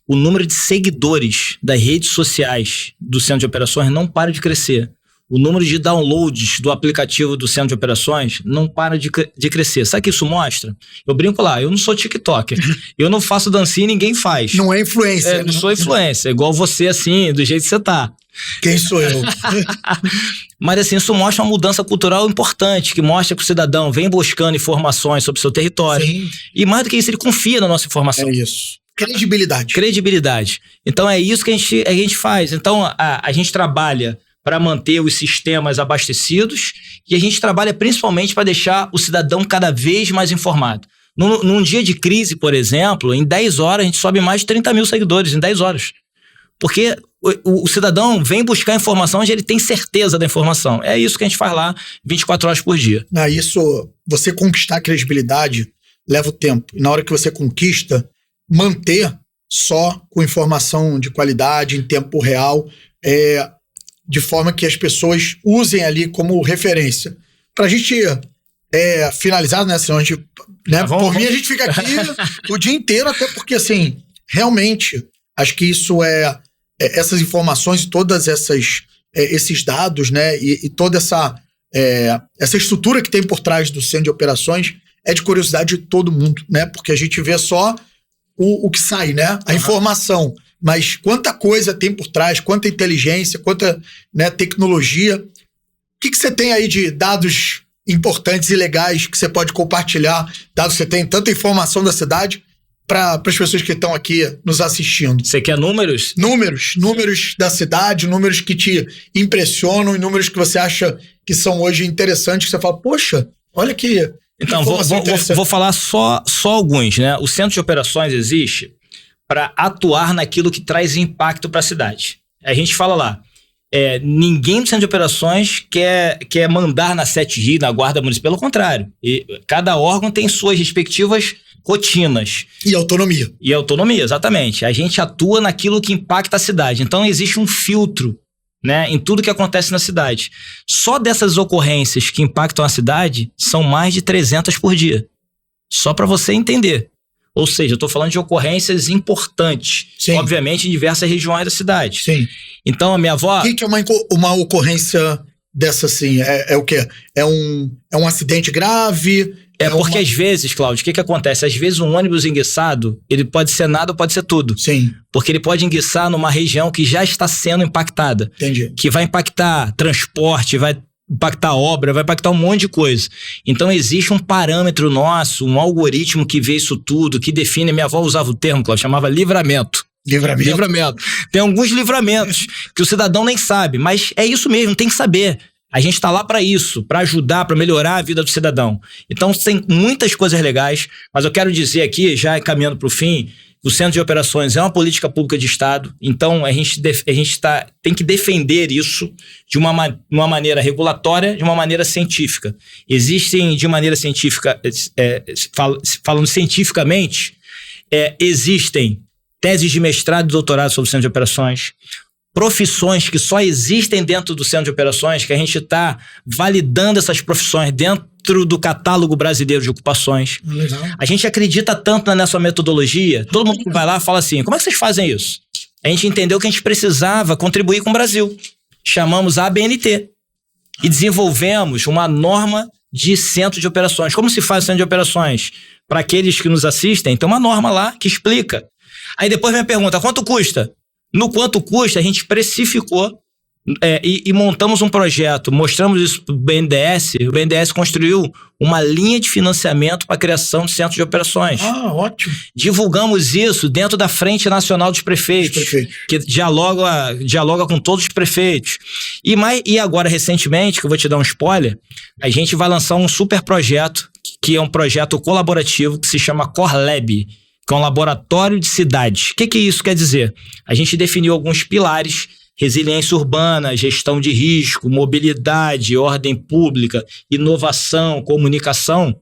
o número de seguidores das redes sociais do Centro de Operações não para de crescer. O número de downloads do aplicativo do Centro de Operações não para de crescer. Sabe o que isso mostra? Eu brinco lá, eu não sou TikToker. Eu não faço dancinha e ninguém faz. Não é influencer. Não sou influencer, igual você assim, do jeito que você tá. Quem sou eu? Mas assim, isso mostra uma mudança cultural importante, que mostra que o cidadão vem buscando informações sobre o seu território. Sim. E mais do que isso, ele confia na nossa informação. É isso. Credibilidade. Então é isso que a gente faz. Então a gente trabalha para manter os sistemas abastecidos e a gente trabalha principalmente para deixar o cidadão cada vez mais informado. Num dia de crise, por exemplo, em 10 horas a gente sobe mais de 30 mil seguidores, em 10 horas. Porque o cidadão vem buscar informação onde ele tem certeza da informação. É isso que a gente faz lá 24 horas por dia. Isso, você conquistar a credibilidade leva o tempo. E na hora que você conquista, manter só com informação de qualidade, em tempo real, de forma que as pessoas usem ali como referência. Pra gente finalizar, né? Senão a gente, né, por mim, a gente fica aqui o dia inteiro, até porque, assim, realmente, acho que isso essas informações e todas esses dados, né? E toda essa estrutura que tem por trás do Centro de Operações é de curiosidade de todo mundo, né? Porque a gente vê só o que sai, né? A informação. Mas quanta coisa tem por trás, quanta inteligência, quanta, né, tecnologia. O que você tem aí de dados importantes e legais que você pode compartilhar, dado que você tem tanta informação da cidade, para as pessoas que estão aqui nos assistindo? Você quer números? Números da cidade, números que te impressionam e números que você acha que são hoje interessantes, que você fala, poxa, olha que... Então, vou falar só alguns, né? O Centro de Operações existe para atuar naquilo que traz impacto para a cidade. A gente fala lá, ninguém do Centro de Operações quer mandar na 7G, na Guarda Municipal, pelo contrário. E cada órgão tem suas respectivas rotinas. E autonomia. E autonomia, exatamente. A gente atua naquilo que impacta a cidade. Então, existe um filtro, né, em tudo que acontece na cidade. Só dessas ocorrências que impactam a cidade, são mais de 300 por dia. Só para você entender. Ou seja, eu estou falando de ocorrências importantes, sim, obviamente em diversas regiões da cidade. Sim. Então, a minha avó... O que é uma ocorrência dessa, assim? É o quê? É um acidente grave? Porque às vezes, Cláudio, o que acontece? Às vezes um ônibus enguiçado, ele pode ser nada ou pode ser tudo. Sim. Porque ele pode enguiçar numa região que já está sendo impactada. Entendi. Que vai impactar transporte, vai impactar obra, vai impactar um monte de coisa. Então existe um parâmetro nosso, um algoritmo que vê isso tudo, que define. Minha avó usava o termo, Cláudio, chamava livramento. Livramento. Tem alguns livramentos que o cidadão nem sabe, mas é isso mesmo, tem que saber. A gente está lá para isso, para ajudar, para melhorar a vida do cidadão. Então tem muitas coisas legais, mas eu quero dizer aqui, já caminhando para o fim, o Centro de Operações é uma política pública de Estado, então a gente tem que defender isso de uma maneira regulatória, de uma maneira científica. Existem, de maneira científica, falando cientificamente, existem teses de mestrado e doutorado sobre o Centro de Operações, profissões que só existem dentro do Centro de Operações, que a gente está validando essas profissões dentro do catálogo brasileiro de ocupações. Legal. A gente acredita tanto nessa metodologia, todo mundo que vai lá fala assim, como é que vocês fazem isso? A gente entendeu que a gente precisava contribuir com o Brasil. Chamamos a ABNT e desenvolvemos uma norma de Centro de Operações. Como se faz o Centro de Operações? Para aqueles que nos assistem, tem uma norma lá que explica. Aí depois vem a pergunta, quanto custa? No quanto custa, a gente precificou e montamos um projeto, mostramos isso para o BNDES. O BNDES construiu uma linha de financiamento para a criação de centros de operações. Ah, ótimo. Divulgamos isso dentro da Frente Nacional dos Prefeitos, que dialoga com todos os prefeitos. E agora, recentemente, que eu vou te dar um spoiler, a gente vai lançar um super projeto, que é um projeto colaborativo, que se chama Corlab. que é um laboratório de cidades. O que isso quer dizer? A gente definiu alguns pilares: resiliência urbana, gestão de risco, mobilidade, ordem pública, inovação, comunicação.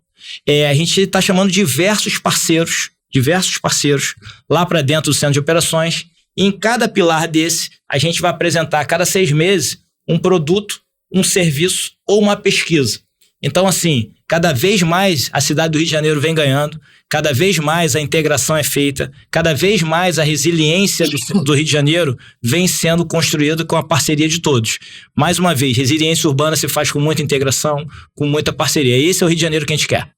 A gente está chamando diversos parceiros lá para dentro do centro de operações. E em cada pilar desse, a gente vai apresentar a cada 6 meses um produto, um serviço ou uma pesquisa. Então, assim, cada vez mais a cidade do Rio de Janeiro vem ganhando, cada vez mais a integração é feita, cada vez mais a resiliência do Rio de Janeiro vem sendo construída com a parceria de todos. Mais uma vez, resiliência urbana se faz com muita integração, com muita parceria. Esse é o Rio de Janeiro que a gente quer.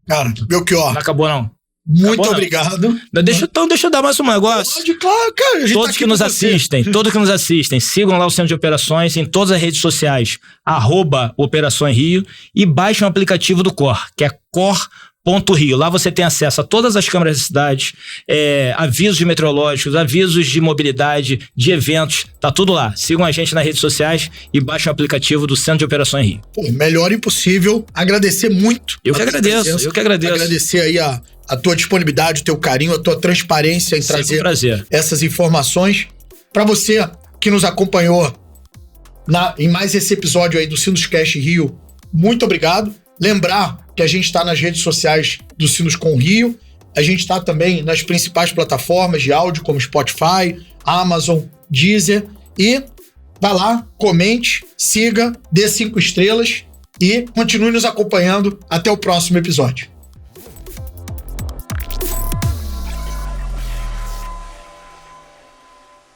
Cara, Belchior. Não acabou, não. Muito obrigado. Deixa eu dar mais um negócio. Pode, claro, cara. Todos que nos assistem, sigam lá o Centro de Operações em todas as redes sociais, @Operações Rio, e baixem o aplicativo do COR, que é cor.rio. Lá você tem acesso a todas as câmeras da cidade, avisos meteorológicos, avisos de mobilidade, de eventos, tá tudo lá. Sigam a gente nas redes sociais e baixem o aplicativo do Centro de Operações Rio. Pô, melhor impossível. Agradecer muito. Eu que agradeço. Agradecer aí a tua disponibilidade, o teu carinho, a tua transparência em trazer essas informações. Para você que nos acompanhou em mais esse episódio aí do Sinduscast Rio, muito obrigado. Lembrar que a gente está nas redes sociais do Sindos com Rio. A gente está também nas principais plataformas de áudio, como Spotify, Amazon, Deezer. E vai lá, comente, siga, dê 5 estrelas e continue nos acompanhando. Até o próximo episódio.